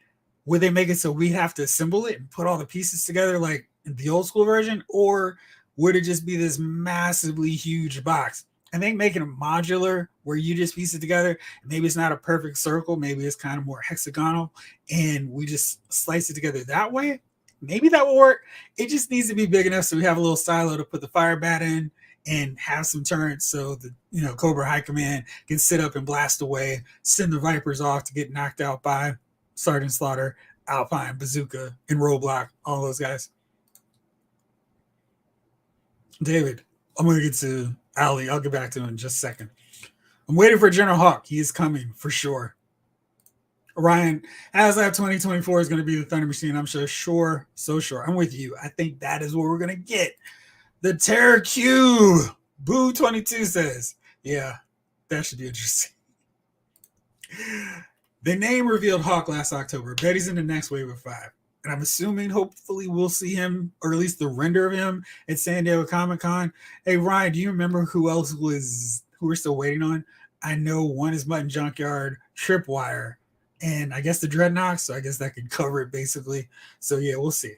would they make it so we have to assemble it and put all the pieces together like in the old school version, or would it just be this massively huge box? I think making it modular where you just piece it together, maybe it's not a perfect circle, maybe it's kind of more hexagonal, and we just slice it together that way. Maybe that will work. It just needs to be big enough so we have a little silo to put the fire bat in and have some turrets so the Cobra High Command can sit up and blast away, send the Vipers off to get knocked out by Sergeant Slaughter, Alpine, Bazooka, and Roadblock, all those guys. David, I'm going to get to Ali. I'll get back to him in just a second. I'm waiting for General Hawk. He is coming for sure. Ryan, HasLab 2024 is going to be the Thunder Machine. I'm sure. So sure. I'm with you. I think that is what we're going to get. The Terror Q. Boo 22 says, yeah, that should be interesting. The name revealed Hawk last October. Bet he's in the next wave of 5. And I'm assuming, hopefully, we'll see him, or at least the render of him, at San Diego Comic-Con. Hey, Ryan, do you remember who else we're still waiting on? I know one is Mutton Junkyard, Tripwire, and I guess the Dreadnoughts. So I guess that could cover it basically. So yeah, we'll see.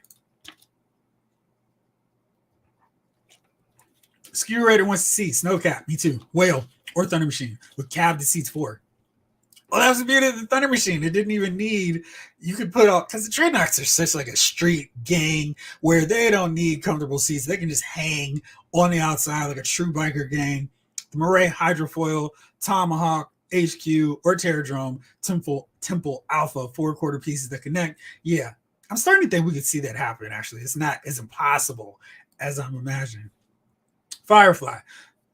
Skewer Raider wants to see Snowcap. Me too. Whale or Thunder Machine with cab that seats four. Well, that was the beauty of the Thunder Machine. It didn't even need, you could put all, because the Dreadnoughts are such like a street gang where they don't need comfortable seats. They can just hang on the outside like a true biker gang. The Murray Hydrofoil, Tomahawk, HQ, or Terradrome, Temple Alpha, 4/4 pieces that connect. Yeah, I'm starting to think we could see that happen, actually. It's not as impossible as I'm imagining. Firefly.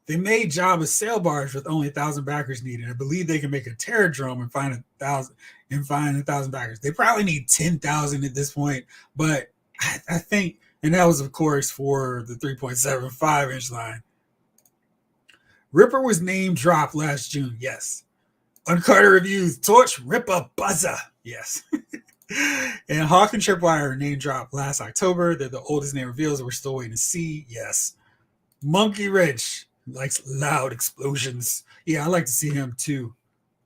They made Jabba's sail barge with only 1,000 backers needed. I believe they can make a Terradrome and find 1,000 backers. They probably need 10,000 at this point, but I think, and that was of course for the 3.75 inch line. Ripper was name dropped last June. Yes. Uncarter Reviews. Torch Ripper Buzzer. Yes. And Hawk and Tripwire name dropped last October. They're the oldest name reveals. We're still waiting to see. Yes. Monkey Ridge likes loud explosions. Yeah, I like to see him too.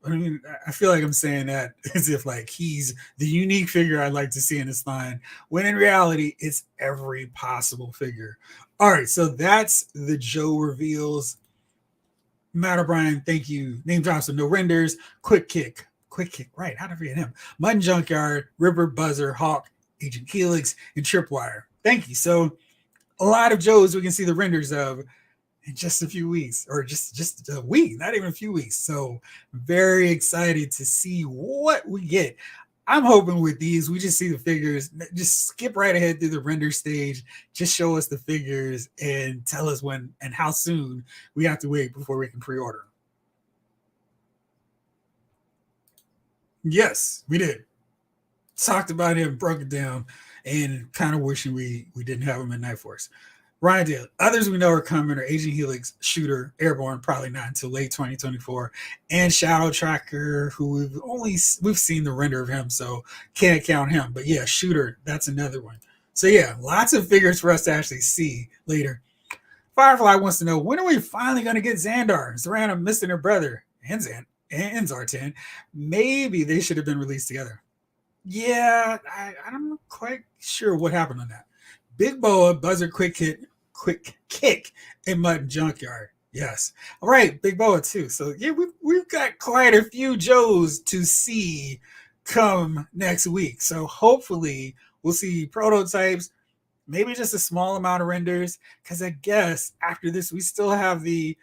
I mean, I feel like I'm saying that as if like he's the unique figure I'd like to see in this line, when in reality, it's every possible figure. All right, so that's the Joe reveals. Matt O'Brien, thank you. Name drops with no renders. Quick kick, right? How to forget him? Mutton Junkyard, Ripper, Buzzer, Hawk, Agent Helix, and Tripwire. Thank you. So a lot of Joes we can see the renders of in just a few weeks, or just a week, not even a few weeks. So very excited to see what we get. I'm hoping with these, we just see the figures, just skip right ahead through the render stage, just show us the figures and tell us when and how soon we have to wait before we can pre-order. Yes, we did. Talked about him, broke it down, and kind of wishing we didn't have him in Night Force. Ryan Dale. Others we know are coming are Agent Helix, Shooter, Airborne, probably not until late 2024, and Shadow Tracker, who we've seen the render of him, so can't count him. But yeah, Shooter, that's another one. So yeah, lots of figures for us to actually see later. Firefly wants to know, when are we finally going to get Xandar, Zorana missing her brother, and Zartan? Maybe they should have been released together. Yeah, I'm not quite sure what happened on that. Big Boa, Buzzer, Quick Kick, and Mutton Junkyard. Yes. All right, Big Boa too. So yeah, we've got quite a few Joes to see come next week. So hopefully we'll see prototypes, maybe just a small amount of renders, because I guess after this we still have the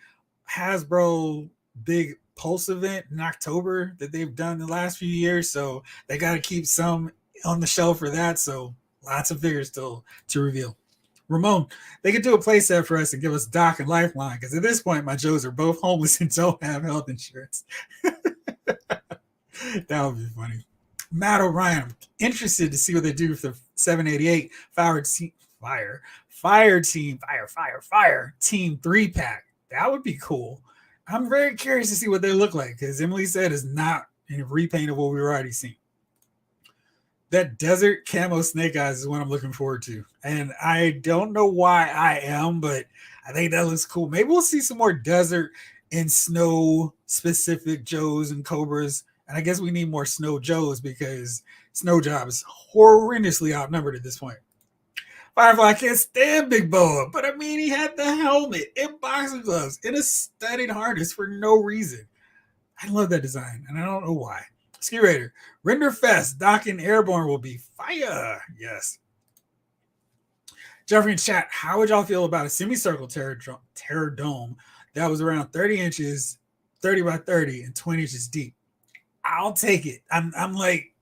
Hasbro big Pulse event in October that they've done the last few years. So they got to keep some on the shelf for that. So lots of figures still to reveal. Ramon, they could do a playset for us and give us Doc and Lifeline, because at this point, my Joes are both homeless and don't have health insurance. That would be funny. Matt O'Brien, I'm interested to see what they do with the 788 Fire Team 3-pack. That would be cool. I'm very curious to see what they look like, because Emily said it's not a repaint of what we've already seen. That desert camo Snake Eyes is what I'm looking forward to. And I don't know why I am, but I think that looks cool. Maybe we'll see some more desert and snow specific Joes and Cobras. And I guess we need more Snow Joes, because Snow Job is horrendously outnumbered at this point. Firefly can't stand Big Boa, but I mean, he had the helmet and boxing gloves and a studded harness for no reason. I love that design, and I don't know why. Ski Raider, Render Fest, Doc and Airborne will be fire. Yes. Jeffrey in chat, how would y'all feel about a semicircle Terror Dome that was around 30 inches, 30 by 30, and 20 inches deep? I'll take it. I'm like,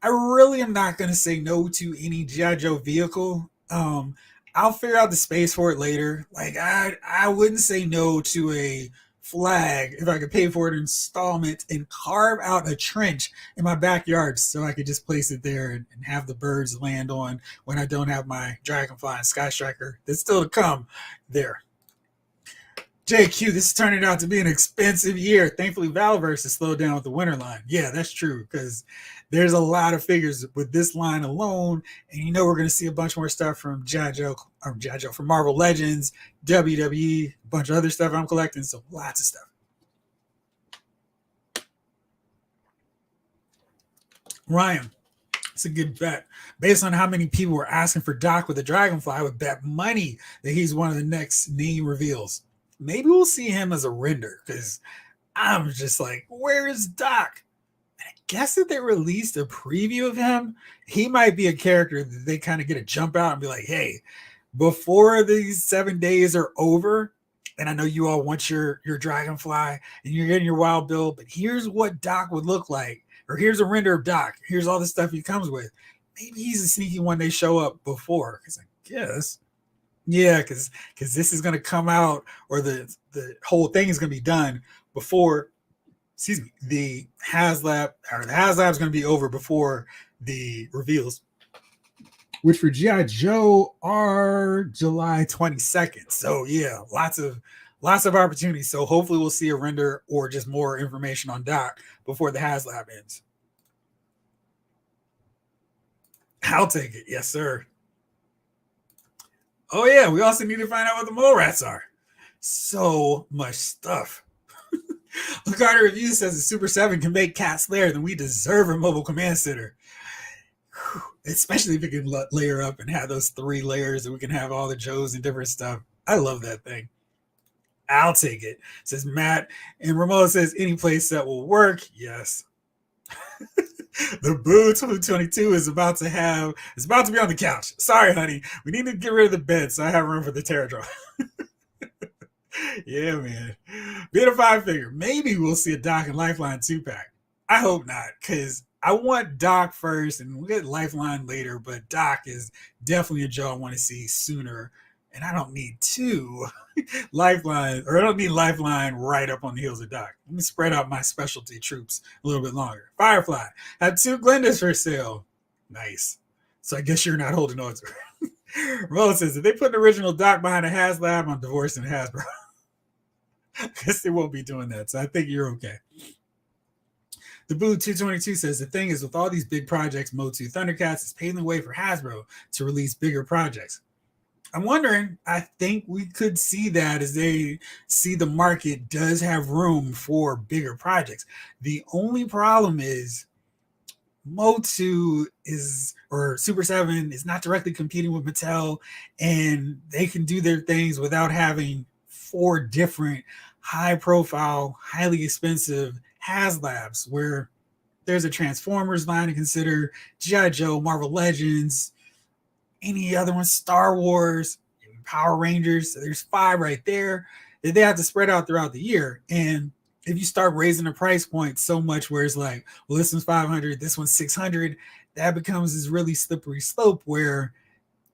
I really am not going to say no to any G.I. Joe vehicle. I'll figure out the space for it later. Like, I wouldn't say no to a flag if I could pay for it in installment and carve out a trench in my backyard so I could just place it there and have the birds land on when I don't have my Dragonfly and Sky Striker that's still to come there. JQ, this is turning out to be an expensive year. Thankfully, Valverse has slowed down with the winter line. Yeah, that's true, because there's a lot of figures with this line alone, and you know we're going to see a bunch more stuff from G.I. Joe, from Marvel Legends, WWE, a bunch of other stuff I'm collecting, so lots of stuff. Ryan, it's a good bet. Based on how many people were asking for Doc with the Dragonfly, I would bet money that he's one of the next name reveals. Maybe we'll see him as a render because I'm just like, where is Doc? Guess if they released a preview of him, he might be a character that they kind of get a jump out and be like, hey, before these 7 days are over, and I know you all want your Dragonfly and you're getting your wild build, but here's what Doc would look like, or here's a render of Doc. Here's all the stuff he comes with. Maybe he's a sneaky one they show up before, because I guess, yeah, because this is gonna come out, or the whole thing is gonna be done before, excuse me, the HasLab, or the HasLab is gonna be over before the reveals, which for GI Joe are July 22nd. So yeah, lots of opportunities. So hopefully we'll see a render or just more information on Doc before the HasLab ends. I'll take it. Yes, sir. Oh yeah, we also need to find out what the mole rats are. So much stuff. Carter Review says the Super 7 can make Cat Slayer, then we deserve a mobile command center. Especially if it can layer up and have those 3 layers and we can have all the Joes and different stuff. I love that thing. I'll take it, says Matt. And Ramon says any place that will work. Yes. The Boo 222 is about to be on the couch. Sorry, honey. We need to get rid of the bed so I have room for the Terradrome. Yeah, man. Being a 5-figure. Maybe we'll see a Doc and Lifeline 2-pack. I hope not, because I want Doc first and we'll get Lifeline later, but Doc is definitely a Joe I want to see sooner. And I don't need 2 Lifeline, or I don't need Lifeline right up on the heels of Doc. Let me spread out my specialty troops a little bit longer. Firefly had 2 Glendas for sale. Nice. So I guess you're not holding on to her. Rose says, if they put an original Doc behind a HasLab, I'm divorcing Hasbro. I guess they won't be doing that, so I think you're okay. The Boo 222 says the thing is, with all these big projects, Mo2 Thundercats is paving the way for Hasbro to release bigger projects. I'm wondering, I think we could see that as they see the market does have room for bigger projects. The only problem is Mo2 is, or Super 7 is not directly competing with Mattel, and they can do their things without having 4 different high profile, highly expensive HasLabs, where there's a Transformers line to consider, G.I. Joe, Marvel Legends, any other ones, Star Wars, Power Rangers. So there's 5 right there that they have to spread out throughout the year. And if you start raising the price point so much where it's like, well, this one's 500, this one's 600, that becomes this really slippery slope where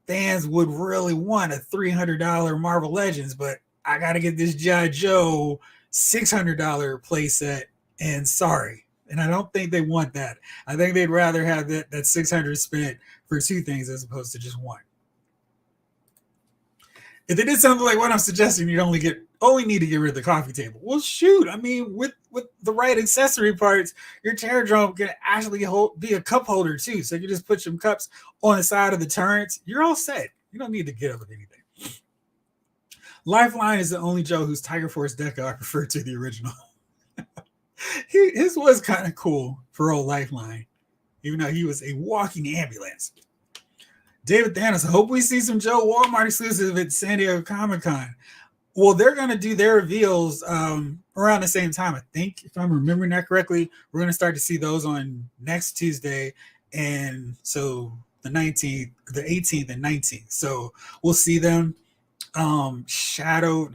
fans would really want a $300 Marvel Legends, but I got to get this G.I. Joe $600 playset, and sorry. And I don't think they want that. I think they'd rather have that 600 spent for 2 things as opposed to just 1. If they did something like what I'm suggesting, you'd only need to get rid of the coffee table. Well, shoot. I mean, with the right accessory parts, your Terradrome can actually be a cup holder too. So you just put some cups on the side of the turrets. You're all set. You don't need to get up with anything. Lifeline is the only Joe whose Tiger Force deco I prefer to the original. His was kind of cool for old Lifeline, even though he was a walking ambulance. David Thanos, I hope we see some Joe Walmart exclusive at San Diego Comic-Con. Well, they're going to do their reveals around the same time. I think, if I'm remembering that correctly, we're going to start to see those on next Tuesday. And so the 19th, the 18th and 19th. So we'll see them. Shadow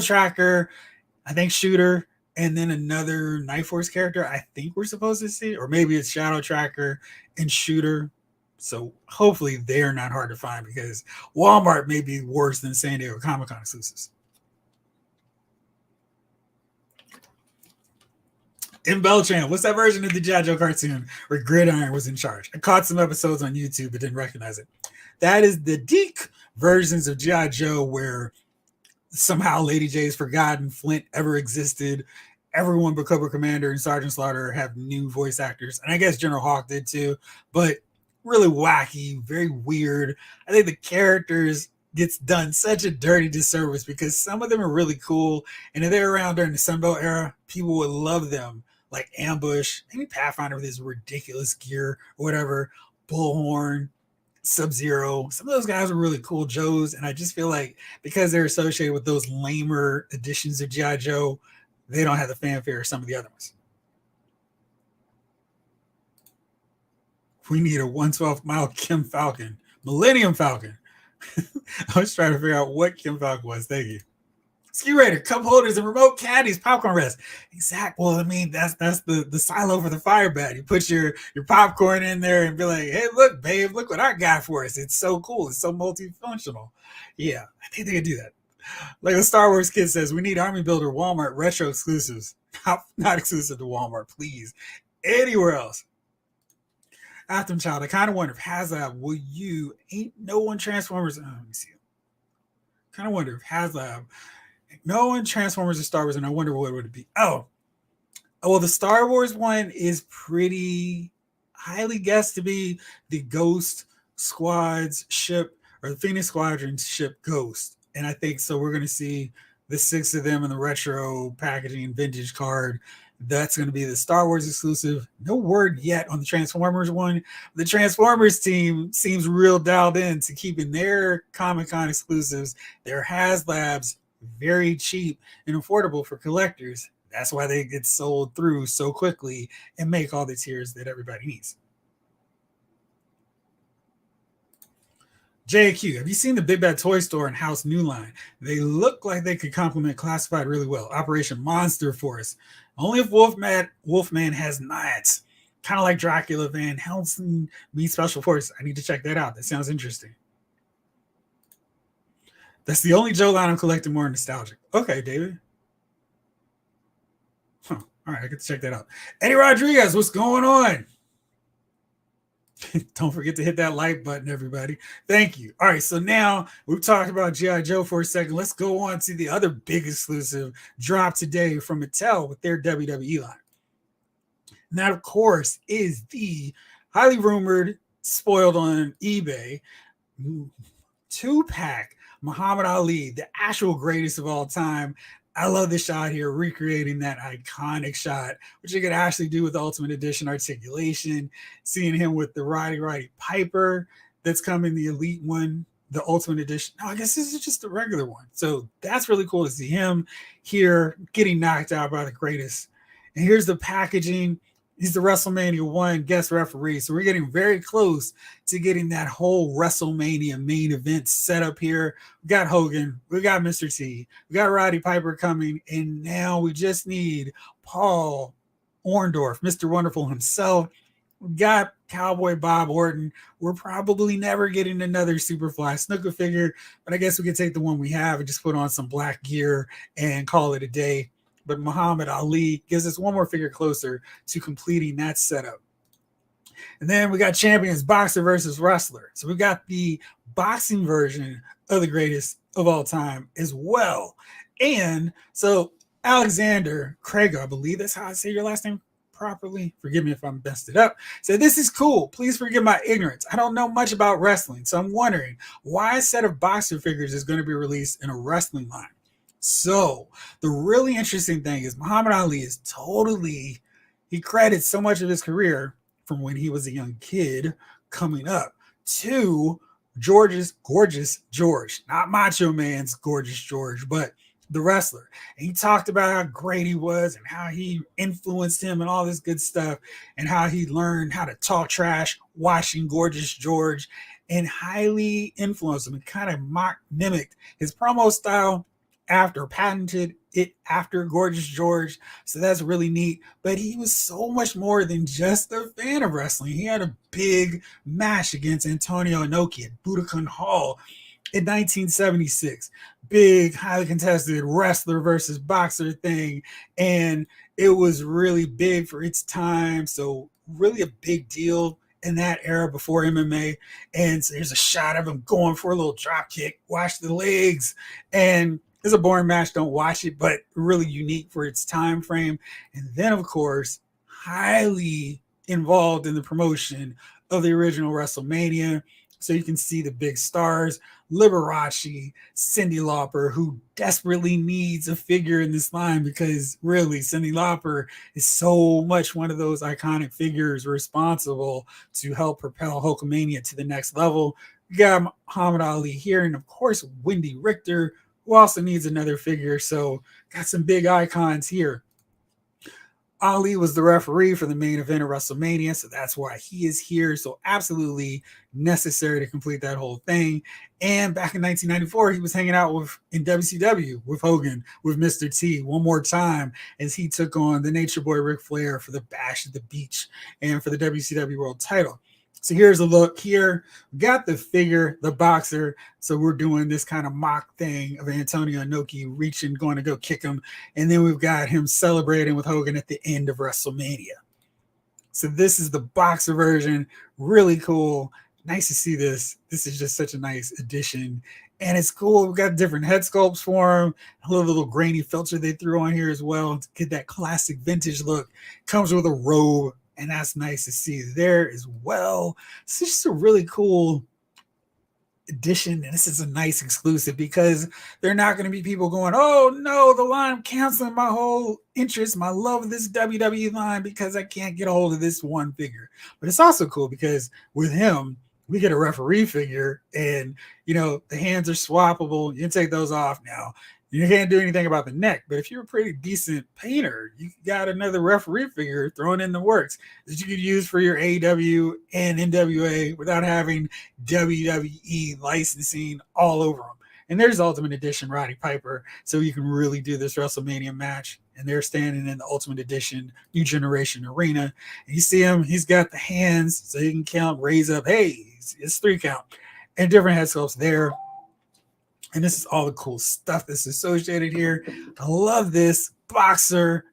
Tracker, I think Shooter, and then another Night Force character I think we're supposed to see, or maybe it's Shadow Tracker and Shooter. So hopefully they're not hard to find, because Walmart may be worse than San Diego Comic-Con exclusives. In Beltran, what's that version of the G.I. Joe cartoon where Gridiron was in charge? I caught some episodes on YouTube but didn't recognize it. That is the Deke versions of G.I. Joe where somehow Lady J's forgotten Flint ever existed. Everyone but Cobra Commander and Sergeant Slaughter have new voice actors. And I guess General Hawk did too. But really wacky, very weird. I think the characters gets done such a dirty disservice because some of them are really cool. And if they're around during the Sunbelt era, people would love them. like Ambush, maybe Pathfinder with his ridiculous gear or whatever, Bullhorn, Sub-Zero. Some of those guys are really cool Joes, and I just feel like because they're associated with those lamer editions of G.I. Joe, they don't have the fanfare of some of the other ones. We need a 1/12 mile Kim Falcon, Millennium Falcon. I was trying to figure out what Kim Falcon was. Thank you. Ski Raider, cup holders, and remote caddies, popcorn rest. Exact. Well, I mean, that's the silo for the fire bat. You put your popcorn in there and be like, hey, look, babe, look what I got for us. It's so cool. It's so multifunctional. Yeah, I think they could do that. Like the Star Wars kid says, we need Army Builder Walmart retro exclusives. Not exclusive to Walmart, please. Anywhere else. Atom Child, I kind of wonder if HasLab will you ain't no one Transformers. Let me see. Kind of wonder if HasLab no one Transformers or Star Wars, and I wonder what would it be. Oh, well, the Star Wars one is pretty highly guessed to be the Ghost Squad's ship, or the Phoenix Squadron's ship Ghost. And I think so. We're going to see the 6 of them in the retro packaging vintage card. That's going to be the Star Wars exclusive. No word yet on the Transformers one. The Transformers team seems real dialed in to keeping their Comic-Con exclusives, their HasLabs, very cheap and affordable for collectors. That's why they get sold through so quickly and make all the tiers that everybody needs. JQ, have you seen the Big Bad Toy Store and House New Line? They look like they could complement Classified really well. Operation Monster Force. Only if Wolfman has knights. Kind of like Dracula Van Helsing meets Special Force. I need to check that out. That sounds interesting. That's the only Joe line I'm collecting more nostalgic. Okay, David. Huh. All right, I get to check that out. Eddie Rodriguez, what's going on? Don't forget to hit that like button, everybody. Thank you. All right, so now we've talked about G.I. Joe for a second. Let's go on to the other big exclusive drop today from Mattel with their WWE line. And that, of course, is the highly rumored, spoiled on eBay, 2-pack Muhammad Ali, the actual greatest of all time. I love this shot here, recreating that iconic shot, which you could actually do with Ultimate Edition articulation, seeing him with the Roddy Piper that's coming, the Elite one, the Ultimate Edition. No, I guess this is just the regular one. So that's really cool to see him here getting knocked out by the greatest. And here's the packaging. He's the WrestleMania 1 guest referee. So we're getting very close to getting that whole WrestleMania main event set up here. We got Hogan. We got Mr. T. We got Roddy Piper coming. And now we just need Paul Orndorff, Mr. Wonderful himself. We got Cowboy Bob Orton. We're probably never getting another Superfly Snooker figure, but I guess we could take the one we have and just put on some black gear and call it a day. But Muhammad Ali gives us one more figure closer to completing that setup. And then we got champions, boxer versus wrestler. So we got the boxing version of the greatest of all time as well. And so Alexander Craig, I believe that's how I say your last name properly. Forgive me if I messed it up. Said, this is cool. Please forgive my ignorance. I don't know much about wrestling. So I'm wondering why a set of boxer figures is going to be released in a wrestling line. So the really interesting thing is Muhammad Ali is he credits so much of his career from when he was a young kid coming up to George's Gorgeous George, not Macho Man's Gorgeous George, but the wrestler. And he talked about how great he was and how he influenced him and all this good stuff and how he learned how to talk trash watching Gorgeous George and highly influenced him and kind of mimicked his promo style patented it after Gorgeous George. So that's really neat. But he was so much more than just a fan of wrestling. He had a big match against Antonio Inoki at Budokan Hall in 1976. Big, highly contested wrestler versus boxer thing. And it was really big for its time. So really a big deal in that era before MMA. And so there's a shot of him going for a little drop kick. Watch the legs. And it's a boring match, don't watch it, but really unique for its time frame. And then, of course, highly involved in the promotion of the original WrestleMania. So you can see the big stars, Liberace, Cyndi Lauper, who desperately needs a figure in this line because really Cyndi Lauper is so much one of those iconic figures responsible to help propel Hulkamania to the next level. We got Muhammad Ali here, and of course Wendy Richter, who also needs another figure. So got some big icons here. Ali was the referee for the main event of WrestleMania, so that's why he is here. So absolutely necessary to complete that whole thing. And back in 1994, he was hanging out with in WCW with Hogan, with Mr. T one more time as he took on the Nature Boy Ric Flair for the Bash at the Beach and for the WCW World Title. So here's a look here. We got the figure, the boxer. So we're doing this kind of mock thing of Antonio Inoki reaching, going to go kick him. And then we've got him celebrating with Hogan at the end of WrestleMania. So this is the boxer version. Really cool. Nice to see this. This is just such a nice addition. And it's cool. We've got different head sculpts for him. A little grainy filter they threw on here as well to get that classic vintage look. Comes with a robe. And that's nice to see there as well. It's just a really cool edition. And this is a nice exclusive because they're not going to be people going, oh no, the line, I'm canceling my whole interest, my love of this WWE line because I can't get a hold of this one figure. But it's also cool because with him, we get a referee figure and, you know, the hands are swappable. You can take those off now. You can't do anything about the neck, but if you're a pretty decent painter, you got another referee figure thrown in the works that you could use for your AEW and NWA without having WWE licensing all over them. And there's Ultimate Edition Roddy Piper, so you can really do this WrestleMania match. And they're standing in the Ultimate Edition New Generation Arena. And you see him, he's got the hands, so he can count, raise up. Hey, it's 3 count. And different head sculpts there. And this is all the cool stuff that's associated here. I love this boxer.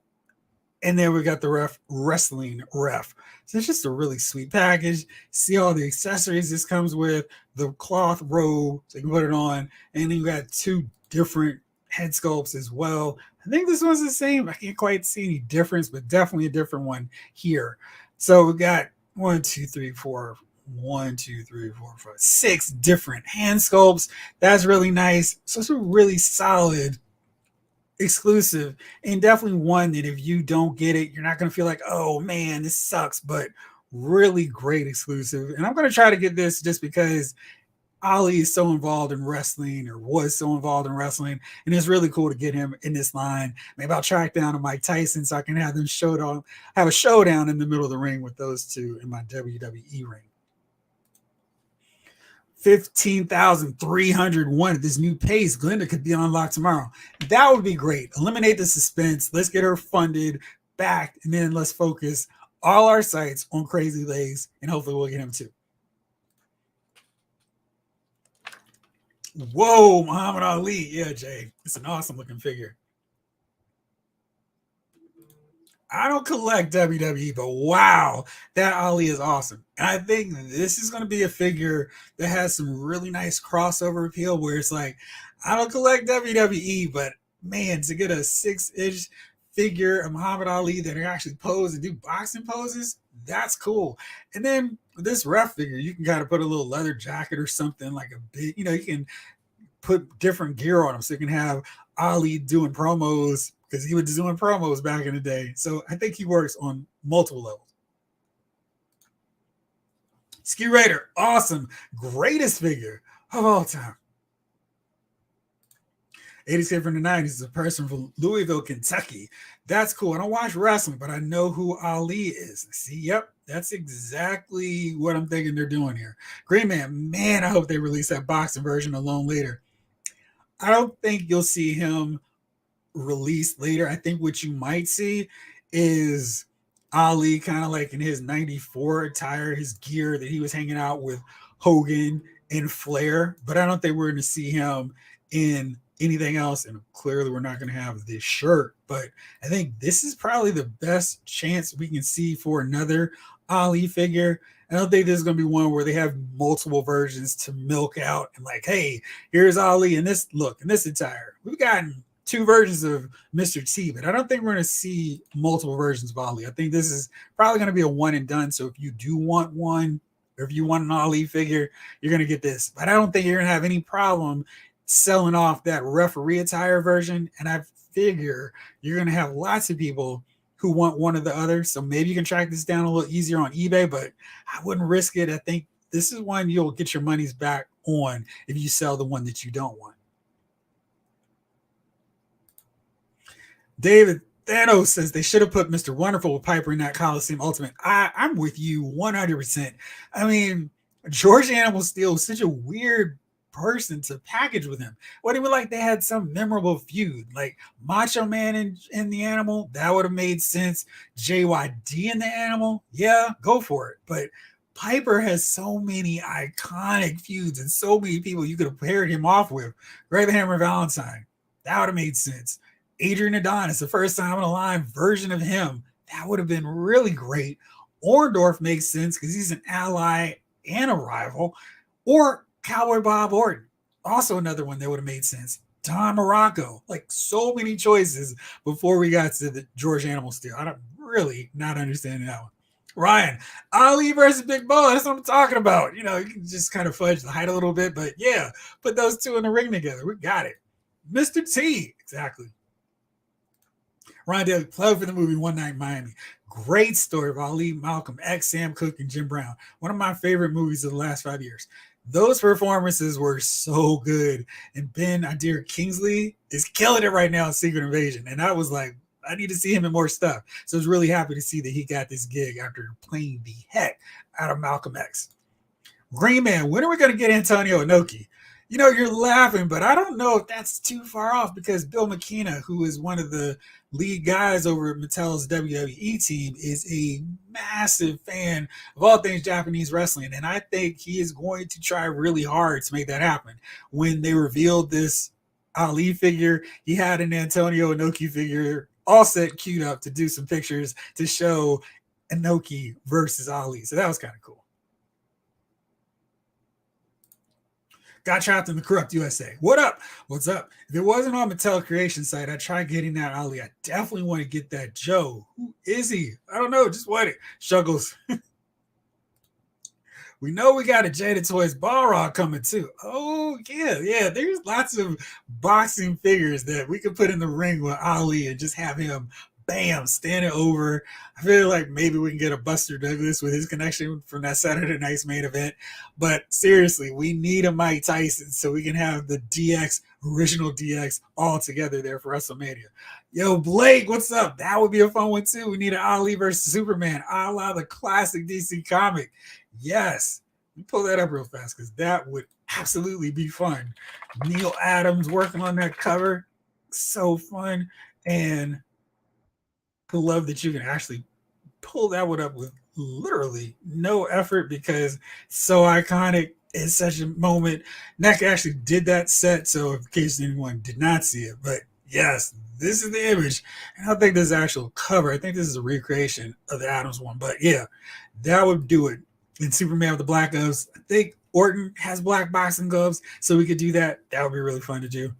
And then we got the wrestling ref. So it's just a really sweet package. See all the accessories this comes with, the cloth robe, so you can put it on. And then you got 2 different head sculpts as well. I think this one's the same. I can't quite see any difference, but definitely a different one here. So we got 1, 2, 3, 4. 1, 2, 3, 4, 5, 6 different hand sculpts. That's really nice. So it's a really solid exclusive and definitely one that if you don't get it, you're not going to feel like, oh man, this sucks, but really great exclusive. And I'm going to try to get this just because Ali is so involved in wrestling or was so involved in wrestling. And it's really cool to get him in this line. Maybe I'll track down to Mike Tyson so I can have them have a showdown in the middle of the ring with those 2 in my WWE ring. 15,301 at this new pace. Glenda could be unlocked tomorrow. That would be great. Eliminate the suspense. Let's get her funded back, and then let's focus all our sights on Crazy Legs, and hopefully we'll get him too. Whoa, Muhammad Ali. Yeah, Jay. It's an awesome looking figure. I don't collect WWE, but wow, that Ali is awesome. And I think this is going to be a figure that has some really nice crossover appeal where it's like, I don't collect WWE, but man, to get a 6-inch figure of Muhammad Ali that can actually pose and do boxing poses, that's cool. And then this ref figure, you can kind of put a little leather jacket or something like a big, you can put different gear on him. So you can have Ali doing promos because he was doing promos back in the day. So I think he works on multiple levels. Ski Raider, awesome. Greatest figure of all time. 80s kid from the 90s is a person from Louisville, Kentucky. That's cool. I don't watch wrestling, but I know who Ali is. See, yep, that's exactly what I'm thinking they're doing here. Green Man, I hope they release that boxing version alone later. I don't think you'll see him released later. I think what you might see is Ali kind of like in his 94 attire, his gear that he was hanging out with Hogan and Flair, but I don't think we're going to see him in anything else. And clearly we're not going to have this shirt, but I think this is probably the best chance we can see for another Ali figure. I don't think this is going to be one where they have multiple versions to milk out and like, hey, here's Ali in this look, in this attire. We've gotten 2 versions of Mr. T, but I don't think we're going to see multiple versions of Ali. I think this is probably going to be a one and done. So if you do want one, If you want an Ali figure, you're going to get this. But I don't think you're going to have any problem selling off that referee attire version. And I figure you're going to have lots of people who want one or the other. So maybe you can track this down a little easier on eBay, but I wouldn't risk it. I think this is one you'll get your money's back on if you sell the one that you don't want. David Thanos says they should have put Mr. Wonderful with Piper in that Coliseum Ultimate. I'm with you 100%. I mean, George Animal Steel is such a weird person to package with him. What even like they had some memorable feud, like Macho Man in the Animal, that would have made sense. JYD in the Animal, yeah, go for it. But Piper has so many iconic feuds and so many people you could have paired him off with. Greg the Hammer Valentine, that would have made sense. Adrian Adonis, the first time on the line version of him, that would have been really great. Orndorff makes sense because he's an ally and a rival. Or Cowboy Bob Orton, also another one that would have made sense. Don Morocco, like so many choices before we got to the George Animal Steel. I don't really not understand that one. Ryan, Ali versus Big Bo, that's what I'm talking about. You know, you can just kind of fudge the height a little bit, but yeah, put those two in the ring together. We got it. Mr. T, exactly. Ron Daly, plug for the movie One Night in Miami. Great story of Ali, Malcolm X, Sam Cooke, and Jim Brown. One of my favorite movies of the last 5 years. Those performances were so good. And Ben Adair Kingsley is killing it right now in Secret Invasion. And I was like, I need to see him in more stuff. So I was really happy to see that he got this gig after playing the heck out of Malcolm X. Green Man, when are we going to get Antonio Inoki? You know, you're laughing, but I don't know if that's too far off because Bill McKenna, who is one of the lead guys over at Mattel's WWE team, is a massive fan of all things Japanese wrestling. And I think he is going to try really hard to make that happen. When they revealed this Ali figure, he had an Antonio Inoki figure all set queued up to do some pictures to show Inoki versus Ali. So that was kind of cool. Got trapped in the corrupt USA. What up? What's up? If it wasn't on Mattel Creation site, I tried getting that Ali. I definitely want to get that Joe. Who is he? I don't know. Just what it struggles. We know we got a Jada Toys Balrog coming too. Oh, yeah. There's lots of boxing figures that we could put in the ring with Ali and just have him, bam, standing over. I feel like maybe we can get a Buster Douglas with his connection from that Saturday Night's main event. But seriously, we need a Mike Tyson so we can have the DX, original DX, all together there for WrestleMania. Yo, Blake, what's up? That would be a fun one too. We need an Ali versus Superman, a la the classic DC comic. Yes, let me pull that up real fast because that would absolutely be fun. Neil Adams working on that cover, so fun. And I love that you can actually pull that one up with literally no effort because it's so iconic. It's such a moment. NEC actually did that set, so in case anyone did not see it, but yes, this is the image. And I think this is actual cover. I think this is a recreation of the Adams one, but yeah, that would do it. And Superman with the black gloves. I think Orton has black boxing gloves, so we could do that. That would be really fun to do.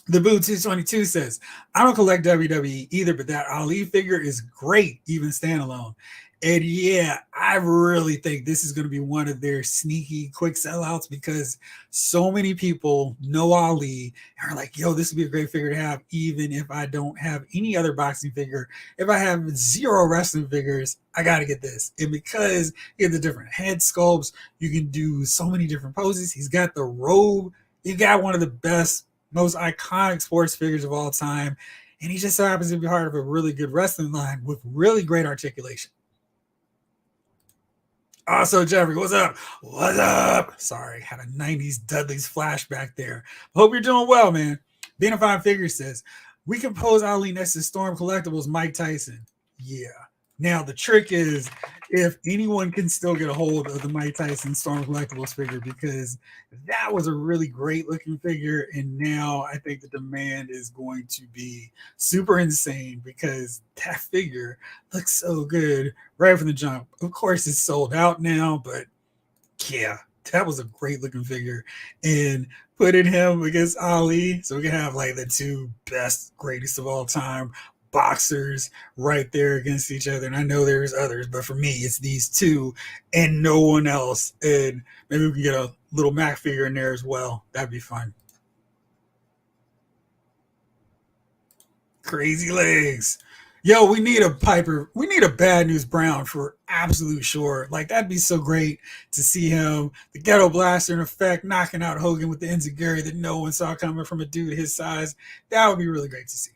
The Boo 222 says, I don't collect WWE either, but that Ali figure is great, even standalone. And yeah, I really think this is going to be one of their sneaky quick sellouts because so many people know Ali and are like, yo, this would be a great figure to have, even if I don't have any other boxing figure. If I have 0 wrestling figures, I got to get this. And because you have the different head sculpts, you can do so many different poses. He's got the robe. You got one of the best, most iconic sports figures of all time. And he just so happens to be part of a really good wrestling line with really great articulation. Also, Jeffrey, what's up? What's up? Sorry, had a 90s Dudley's flashback there. Hope you're doing well, man. Being a Fine Figure says, we can pose Ali next to Storm Collectibles Mike Tyson. Yeah. Now, the trick is if anyone can still get a hold of the Mike Tyson Storm Collectibles figure, because that was a really great looking figure. And now I think the demand is going to be super insane because that figure looks so good right from the jump. Of course, it's sold out now, but yeah, that was a great looking figure. And putting him against Ali, so we can have like the two best, greatest of all time boxers right there against each other. And I know there's others, but for me, it's these two and no one else. And maybe we can get a little Mac figure in there as well. That'd be fun. Crazy legs. Yo, we need a Piper. We need a Bad News Brown for absolute sure. Like, that'd be so great to see him, the ghetto blaster in effect, knocking out Hogan with the enziguri that no one saw coming from a dude his size. That would be really great to see.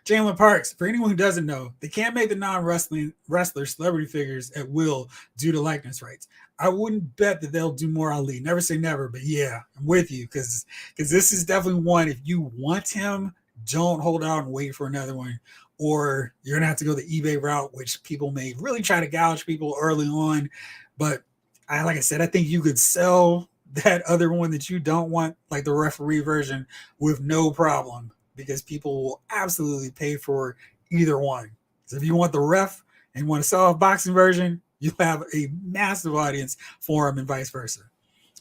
Jalen Parks, for anyone who doesn't know, they can't make the non-wrestling wrestler celebrity figures at will due to likeness rights. I wouldn't bet that they'll do more Ali. Never say never, but yeah, I'm with you because this is definitely one. If you want him, don't hold out and wait for another one, or you're gonna have to go the eBay route, which people may really try to gouge people early on. But like I said, I think you could sell that other one that you don't want, like the referee version, with no problem because people will absolutely pay for either one. So if you want the ref and want to sell a boxing version, you have a massive audience for them and vice versa.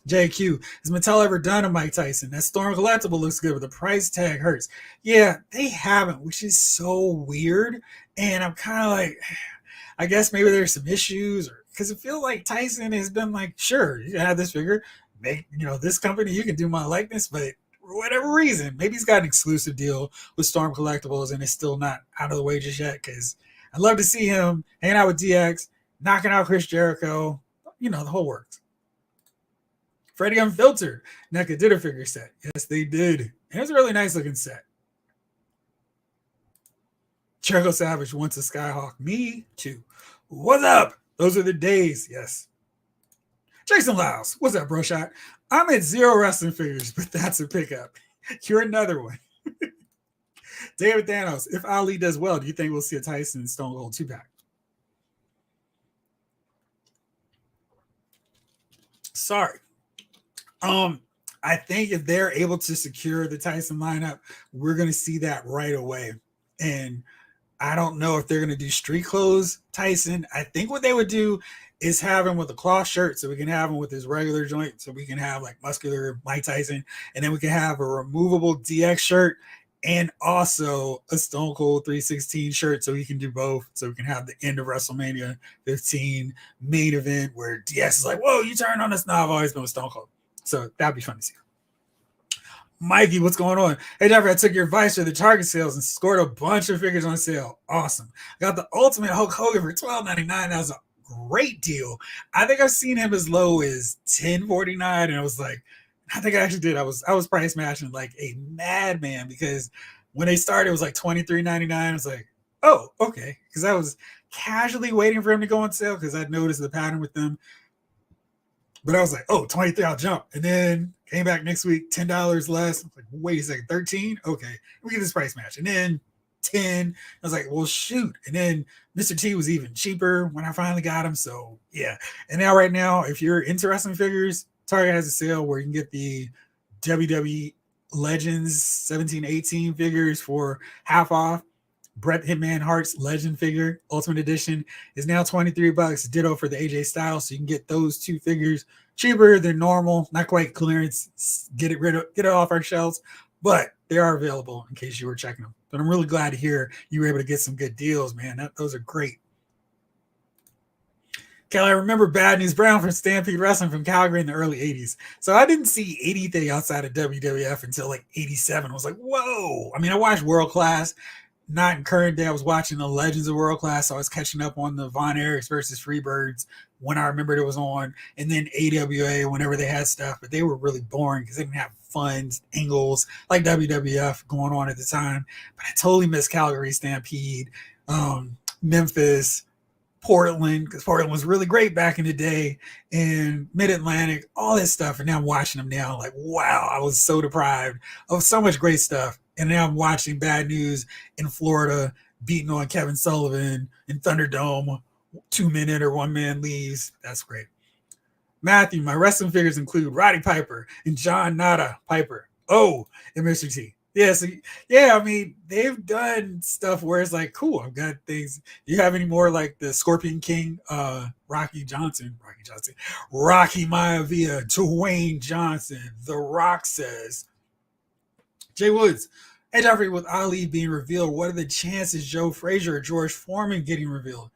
JQ, has Mattel ever done a Mike Tyson? That Storm collectible looks good, but the price tag hurts. Yeah, they haven't, which is so weird. And I'm kind of like, I guess maybe there's some issues, or because it feels like Tyson has been like, sure, you can have this figure, make this company, you can do my likeness, but for whatever reason, maybe he's got an exclusive deal with Storm Collectibles, and it's still not out of the way just yet. Because I'd love to see him hanging out with DX, knocking out Chris Jericho, the whole works. Freddie Unfiltered, NECA did a figure set. Yes, they did. And it was a really nice looking set. Jericho Savage wants a Skyhawk. Me too. What's up? Those are the days. Yes. Jason Lyles, what's up, bro shot? I'm at 0 wrestling figures, but that's a pickup. You're another one. David Thanos, if Ali does well, do you think we'll see a Tyson Stone Cold 2-pack? Sorry. I think if they're able to secure the Tyson lineup, we're going to see that right away. And I don't know if they're going to do street clothes Tyson. I think what they would do is have him with a cloth shirt so we can have him with his regular joint, so we can have like muscular Mike Tyson, and then we can have a removable DX shirt and also a Stone Cold 316 shirt so we can do both, so we can have the end of WrestleMania 15 main event where DX is like, whoa, you turned on us. No, I've always been with Stone Cold. So that'd be fun to see. Mikey, what's going on? Hey, Jeffrey, I took your advice for the Target sales and scored a bunch of figures on sale. Awesome. I got the Ultimate Hulk Hogan for $12.99. That was a great deal. I think I've seen him as low as $10.49, and I was like, I think I actually did. I was price matching like a madman because when they started, it was like $23.99. I was like, oh, okay. Because I was casually waiting for him to go on sale because I'd noticed the pattern with them. But I was like, oh, 23, I'll jump. And then came back next week, $10 less. I was like, wait a second, 13? Okay, we get this price match. And then 10. I was like, well, shoot. And then Mr. T was even cheaper when I finally got him. So, yeah. And now, right now, if you're into wrestling figures, Target has a sale where you can get the WWE Legends 17-18 figures for half off. Bret Hitman Hart's Legend figure, Ultimate Edition, is now $23. Ditto for the AJ Styles, so you can get those two figures cheaper than normal. Not quite clearance. Get it off our shelves, but they are available in case you were checking them. But I'm really glad to hear you were able to get some good deals, man. Those are great. Kelly, I remember Bad News Brown from Stampede Wrestling from Calgary in the early 80s. So I didn't see anything outside of WWF until like 87. I was like, whoa. I mean, I watched World Class. Not in current day. I was watching the Legends of World Class, so I was catching up on the Von Erichs versus Freebirds when I remembered it was on, and then AWA whenever they had stuff, but they were really boring because they didn't have fun angles like WWF going on at the time. But I totally missed Calgary Stampede, Memphis, Portland, because Portland was really great back in the day, and Mid-Atlantic, all this stuff. And now I'm watching them now, like, wow, I was so deprived of so much great stuff. And now I'm watching Bad News in Florida beating on Kevin Sullivan in Thunderdome, 2-minute or 1-man leaves. That's great. Matthew, my wrestling figures include Roddy Piper and John Nada Piper. Oh, and Mr. T. Yeah, so, yeah, I mean, they've done stuff where it's like, cool, I've got things. Do you have any more like the Scorpion King, Rocky Maivia, Dwayne Johnson, The Rock says. Jay Woods, Hey Jeffrey, with Ali being revealed, what are the chances Joe Frazier or George Foreman getting revealed?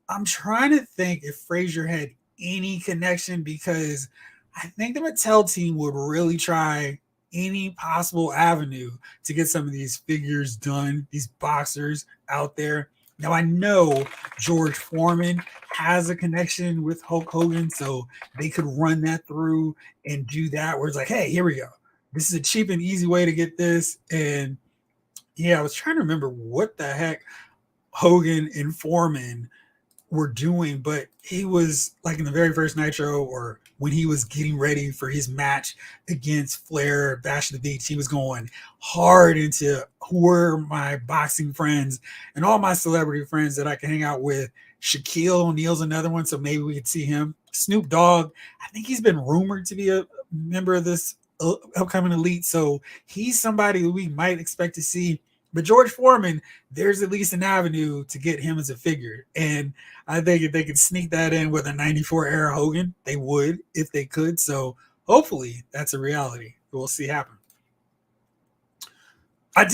I'm trying to think if Frazier had any connection because I think the Mattel team would really try any possible avenue to get some of these figures done, these boxers out there. Now I know George Foreman has a connection with Hulk Hogan, so they could run that through and do that where it's like, hey, here we go. This is a cheap and easy way to get this. And yeah, I was trying to remember what the heck Hogan and Foreman were doing, but he was like in the very first Nitro or when he was getting ready for his match against Flair, Bash of the Beach, he was going hard into who were my boxing friends and all my celebrity friends that I can hang out with. Shaquille O'Neal's another one, so maybe we could see him. Snoop Dogg, I think he's been rumored to be a member of this upcoming elite, so he's somebody that we might expect to see. But George Foreman, there's at least an avenue to get him as a figure. And I think if they could sneak that in with a 94 era Hogan, they would if they could. So hopefully that's a reality. We'll see happen. I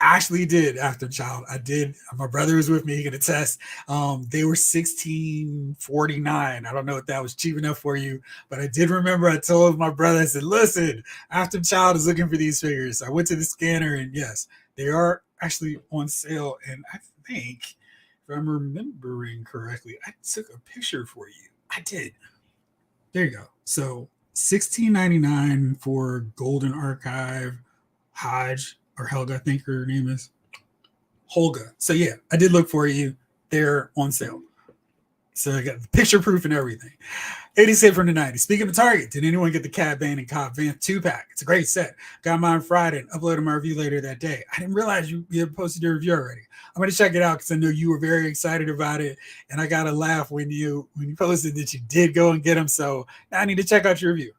actually did after child. I did. My brother was with me. He can attest. They were 1649. I don't know if that was cheap enough for you, but I did remember I told my brother, I said, listen, after child is looking for these figures. I went to the scanner and yes, they are actually on sale. And I think, if I'm remembering correctly, I took a picture for you. I did. There you go. So 1699 for Golden Archive Hodge or Helga, I think her name is Holga. So yeah, I did look for you. They're on sale. So I got the picture proof and everything. 87 from the 90s. Speaking of Target, did anyone get the Cat Bane and Cobb Van 2-pack? It's a great set. Got mine Friday and uploaded my review later that day. I didn't realize you had posted your review already. I'm going to check it out because I know you were very excited about it. And I got to laugh when you posted that you did go and get them. So now I need to check out your review.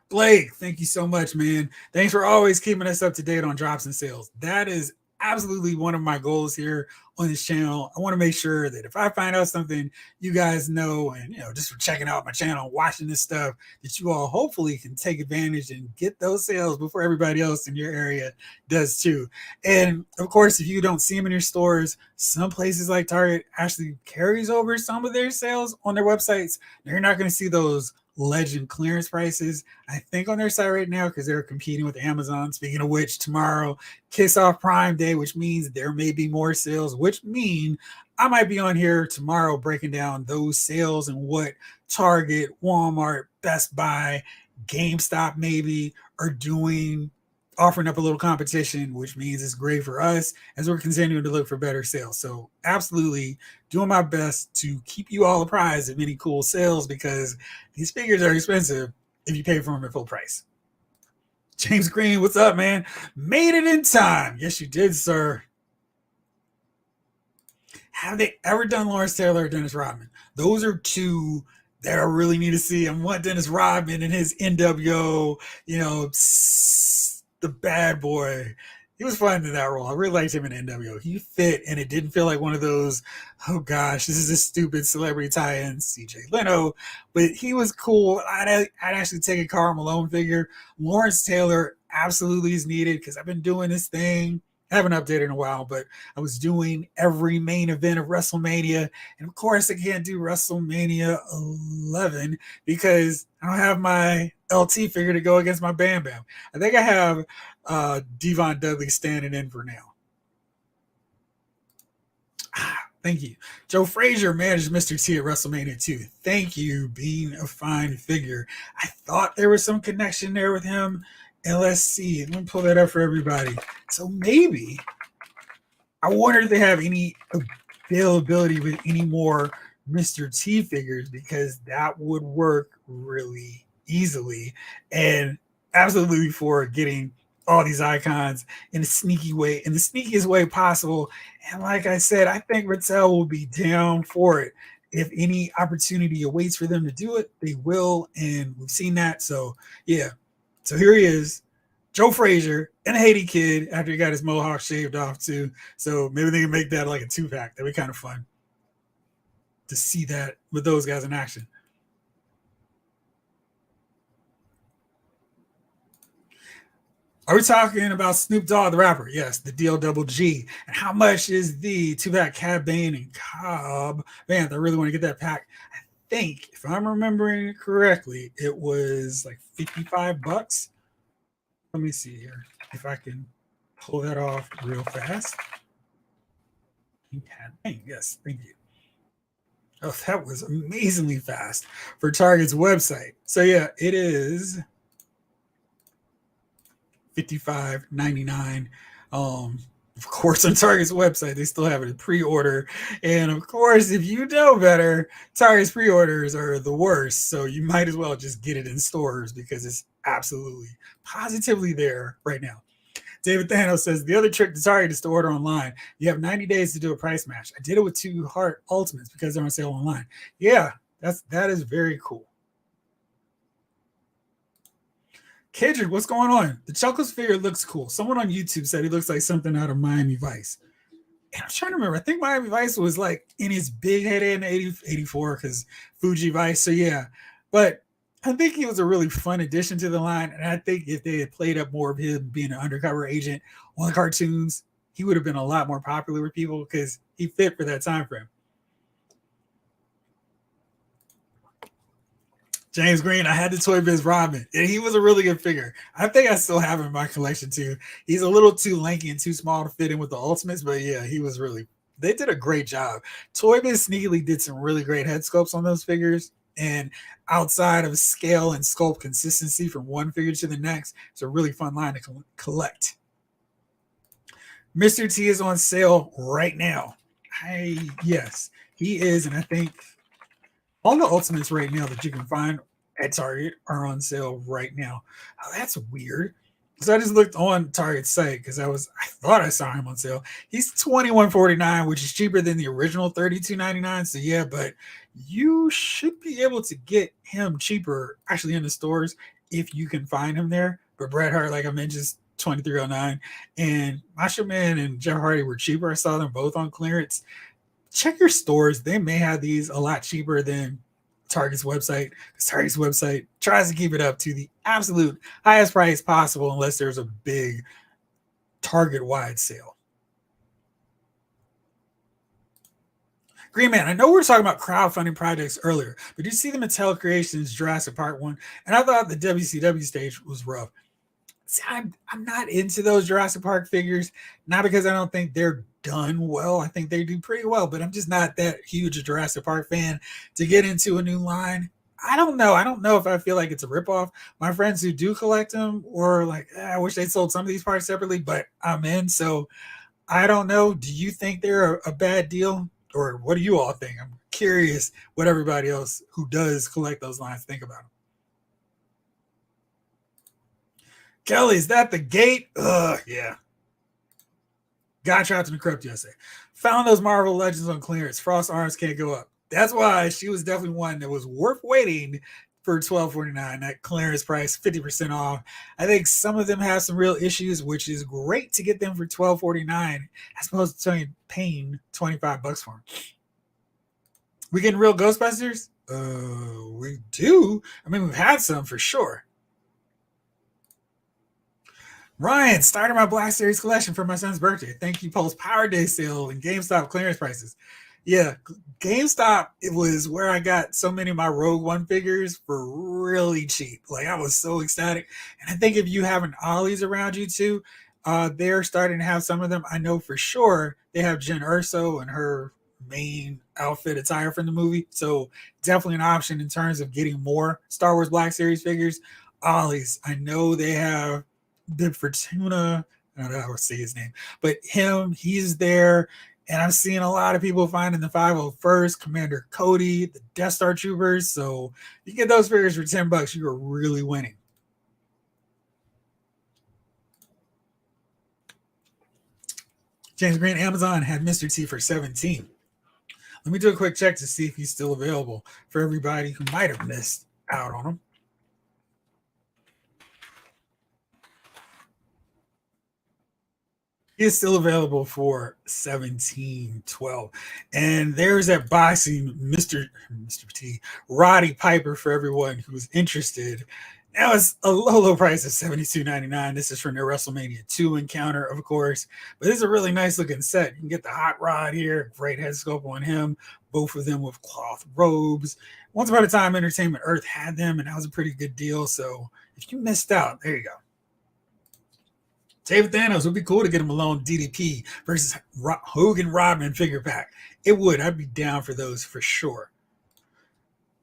Blake, thank you so much, man. Thanks for always keeping us up to date on drops and sales. That is absolutely one of my goals here on this channel. I want to make sure that if I find out something, you guys know, and just for checking out my channel, watching this stuff, that you all hopefully can take advantage and get those sales before everybody else in your area does too. And of course, if you don't see them in your stores, some places like Target actually carries over some of their sales on their websites. You're not going to see those legend clearance prices, I think, on their site right now because they're competing with Amazon. Speaking of which, tomorrow kicks off Prime Day, which means there may be more sales, which mean I might be on here tomorrow breaking down those sales and what Target, Walmart, Best Buy, GameStop maybe are doing, offering up a little competition, which means it's great for us as we're continuing to look for better sales. So absolutely doing my best to keep you all apprised of any cool sales because these figures are expensive if you pay for them at full price. James Green, what's up, man? Made it in time. Yes, you did, sir. Have they ever done Lawrence Taylor or Dennis Rodman? Those are two that I really need to see. I want Dennis Rodman and his NWO, the bad boy. He was fun in that role. I really liked him in NWO. He fit, and it didn't feel like one of those, oh gosh, this is a stupid celebrity tie-in, CJ Leno. But he was cool. I'd actually take a Karl Malone figure. Lawrence Taylor absolutely is needed because I've been doing this thing. I haven't updated in a while, but I was doing every main event of WrestleMania. And of course, I can't do WrestleMania 11 because I don't have my LT figure to go against my Bam Bam. I think I have Devon Dudley standing in for now. Thank you. Joe Frazier managed Mr. T at WrestleMania 2. Thank you, being a fine figure. I thought there was some connection there with him. And let's see. Let me pull that up for everybody. So maybe, I wonder if they have any availability with any more Mr. T figures because that would work really easily and absolutely for getting all these icons in a sneaky way, in the sneakiest way possible. And like I said, I think Mattel will be down for it. If any opportunity awaits for them to do it, they will. And we've seen that. So yeah. So here he is, Joe Frazier and a Haiti kid after he got his mohawk shaved off too. So maybe they can make that like a 2-pack. That'd be kind of fun to see that with those guys in action. Are we talking about Snoop Dogg the rapper? Yes, the DO double G. And how much is the two-pack Cab Bane and Cobb? Man, I really want to get that pack. I think, if I'm remembering it correctly, it was like 55 bucks. Let me see here if I can pull that off real fast. Cab Bane, yes, thank you. Oh, that was amazingly fast for Target's website. So yeah, it is 55.99. Of course, on Target's website, they still have it in pre-order. And of course, if you know better, Target's pre-orders are the worst. So you might as well just get it in stores because it's absolutely positively there right now. David Thanos says the other trick to Target is to order online. You have 90 days to do a price match. I did it with 2 Heart Ultimates because they're on sale online. Yeah, that is very cool. Kendrick, what's going on? The Chuckles figure looks cool. Someone on YouTube said he looks like something out of Miami Vice. And I'm trying to remember. I think Miami Vice was like in his big head in 84 because Fuji Vice. So yeah, but I think he was a really fun addition to the line. And I think if they had played up more of him being an undercover agent on the cartoons, he would have been a lot more popular with people because he fit for that time frame. James Green, I had the Toy Biz Robin, and he was a really good figure. I think I still have him in my collection too. He's a little too lanky and too small to fit in with the Ultimates, but yeah, he was really. They did a great job. Toy Biz sneakily did some really great head sculpts on those figures, and outside of scale and sculpt consistency from one figure to the next, it's a really fun line to collect. Mr. T is on sale right now. Yes, he is, and I think all the Ultimates right now that you can find at Target are on sale right now. Oh, that's weird. So I just looked on Target's site because I thought I saw him on sale. He's $21.49, which is cheaper than the original $32.99. So yeah, but you should be able to get him cheaper actually in the stores if you can find him there. But Bret Hart, like I mentioned, is $23.09, and Macho Man and Jeff Hardy were cheaper. I saw them both on clearance. Check your stores. They may have these a lot cheaper than Target's website. Target's website tries to keep it up to the absolute highest price possible unless there's a big Target wide sale. Green Man, I know we were talking about crowdfunding projects earlier, but did you see the Mattel Creations Jurassic Park 1? And I thought the WCW stage was rough. See, I'm not into those Jurassic Park figures, not because I don't think they're done well. I think they do pretty well, but I'm just not that huge a Jurassic Park fan to get into a new line. I don't know. I don't know if I feel like it's a ripoff. My friends who do collect them or like, I wish they sold some of these parts separately, but I'm in. So I don't know. Do you think they're a bad deal? Or what do you all think? I'm curious what everybody else who does collect those lines think about them. Kelly, is that the gate? Yeah. Got trapped in the crypt yesterday. Found those Marvel Legends on clearance. Frost arms can't go up. That's why she was definitely one that was worth waiting for $12.49. That clearance price, 50% off. I think some of them have some real issues, which is great to get them for $12.49 as opposed to paying $25 for them. We getting real Ghostbusters? We do. I mean, we've had some for sure. Ryan, started my Black Series collection for my son's birthday. Thank you, post Power Day sale and GameStop clearance prices. Yeah, GameStop, it was where I got so many of my Rogue One figures for really cheap. Like, I was so ecstatic. And I think if you have an Ollie's around you too, they're starting to have some of them. I know for sure they have Jen Urso and her main outfit attire from the movie. So definitely an option in terms of getting more Star Wars Black Series figures. Ollie's, I know they have Bib Fortuna. I don't know how to say his name, but he's there. And I'm seeing a lot of people finding the 501st, Commander Cody, the Death Star Troopers. So you get those figures for $10, you are really winning. James Green, Amazon had Mr. T for 17. Let me do a quick check to see if he's still available for everybody who might have missed out on him. Is still available for 17.12. And there's that boxing Mr. T, Roddy Piper for everyone who's interested. Now it's a low price of $72.99. This is from their WrestleMania 2 encounter, of course. But this is a really nice looking set. You can get the hot rod here, great head sculpt on him, both of them with cloth robes. Once upon a time, Entertainment Earth had them, and that was a pretty good deal. So if you missed out, there you go. David Thanos would be cool to get him alone DDP versus Hogan Rodman figure pack. It would. I'd be down for those for sure.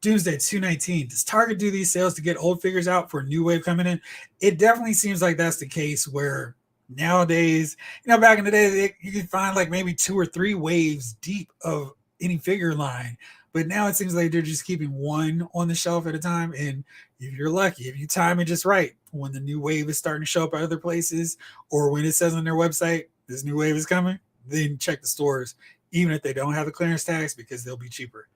Doomsday 219. Does Target do these sales to get old figures out for a new wave coming in? It definitely seems like that's the case where nowadays, back in the day, you could find like maybe 2 or 3 waves deep of any figure line. But now it seems like they're just keeping one on the shelf at a time. And if you're lucky, if you time it just right, when the new wave is starting to show up at other places, or when it says on their website, this new wave is coming, then check the stores, even if they don't have the clearance tags, because they'll be cheaper.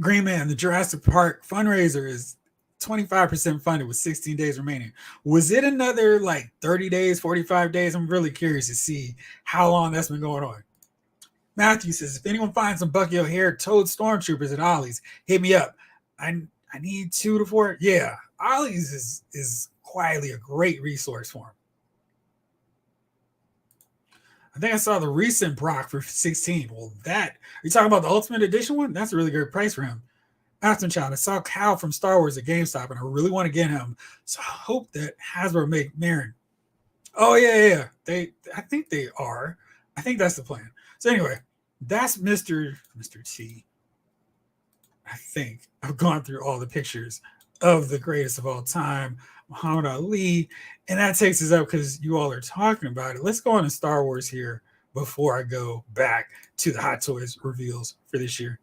Green Man, the Jurassic Park fundraiser is 25% funded with 16 days remaining. Was it another like 30 days, 45 days? I'm really curious to see how long that's been going on. Matthew says, if anyone finds some Bucky O'Hare Toad Stormtroopers at Ollie's, hit me up. I need 2 to 4. Yeah, Ollie's is quietly a great resource for him. I think I saw the recent Brock for 16. Well, are you talking about the Ultimate Edition one? That's a really good price for him. Afterchild, I saw Cal from Star Wars at GameStop, and I really want to get him. So I hope that Hasbro make Marin. Oh yeah. I think they are. I think that's the plan. So anyway, that's Mr. T. I think I've gone through all the pictures of the greatest of all time, Muhammad Ali, and that takes us up because you all are talking about it. Let's go on to Star Wars here before I go back to the Hot Toys reveals for this year.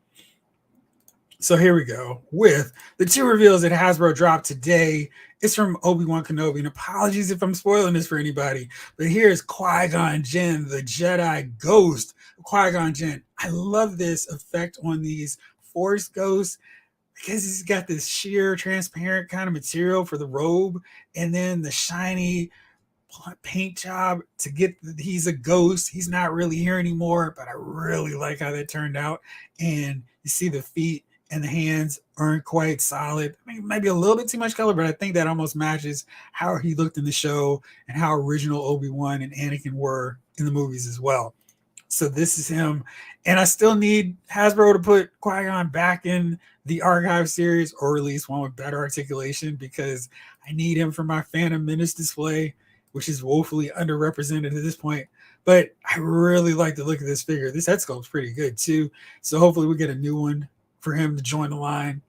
So here we go with the 2 reveals that Hasbro dropped today. It's from Obi-Wan Kenobi, and apologies if I'm spoiling this for anybody, but here's Qui-Gon Jinn, the Jedi ghost. Qui-Gon Jinn. I love this effect on these Force ghosts because he's got this sheer, transparent kind of material for the robe, and then the shiny paint job to get he's a ghost. He's not really here anymore, but I really like how that turned out. And you see the feet and the hands aren't quite solid. I mean, maybe a little bit too much color, but I think that almost matches how he looked in the show and how original Obi-Wan and Anakin were in the movies as well. So this is him. And I still need Hasbro to put Qui-Gon back in the Archive series, or at least one with better articulation, because I need him for my Phantom Menace display, which is woefully underrepresented at this point. But I really like the look of this figure. This head sculpt's pretty good too. So hopefully we get a new one for him to join the line.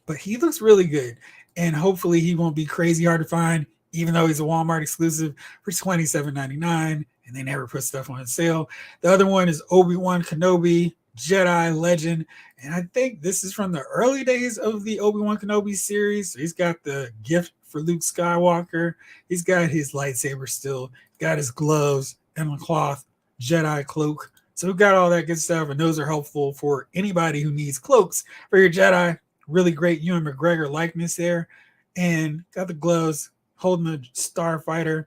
But he looks really good. And hopefully he won't be crazy hard to find, even though he's a Walmart exclusive for $27.99. And they never put stuff on sale. The other one is Obi-Wan Kenobi, Jedi Legend. And I think this is from the early days of the Obi-Wan Kenobi series. So he's got the gift for Luke Skywalker. He's got his lightsaber still, got his gloves and a cloth Jedi cloak. So we've got all that good stuff, and those are helpful for anybody who needs cloaks for your Jedi. Really great Ewan McGregor likeness there. And got the gloves, holding the starfighter.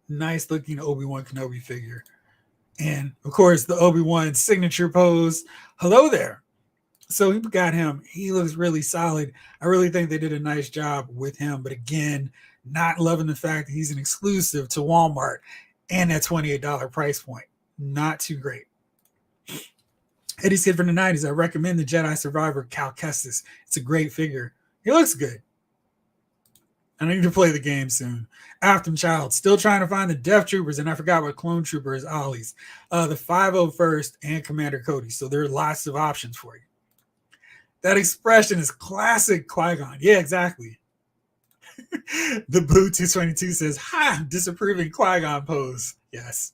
Nice looking Obi-Wan Kenobi figure. And of course, the Obi-Wan signature pose. Hello there. So we got him. He looks really solid. I really think they did a nice job with him. But again, not loving the fact that he's an exclusive to Walmart and that $28 price point. Not too great. Eddie's Kid from the 90s. I recommend the Jedi Survivor Cal Kestis. It's a great figure. He looks good. I need to play the game soon. Afton Child, still trying to find the Death Troopers, and I forgot what Clone Trooper is Ollie's. The 501st and Commander Cody. So there are lots of options for you. That expression is classic Qui-Gon. Yeah, exactly. The Boo 222 says, ha, disapproving Qui-Gon pose. Yes.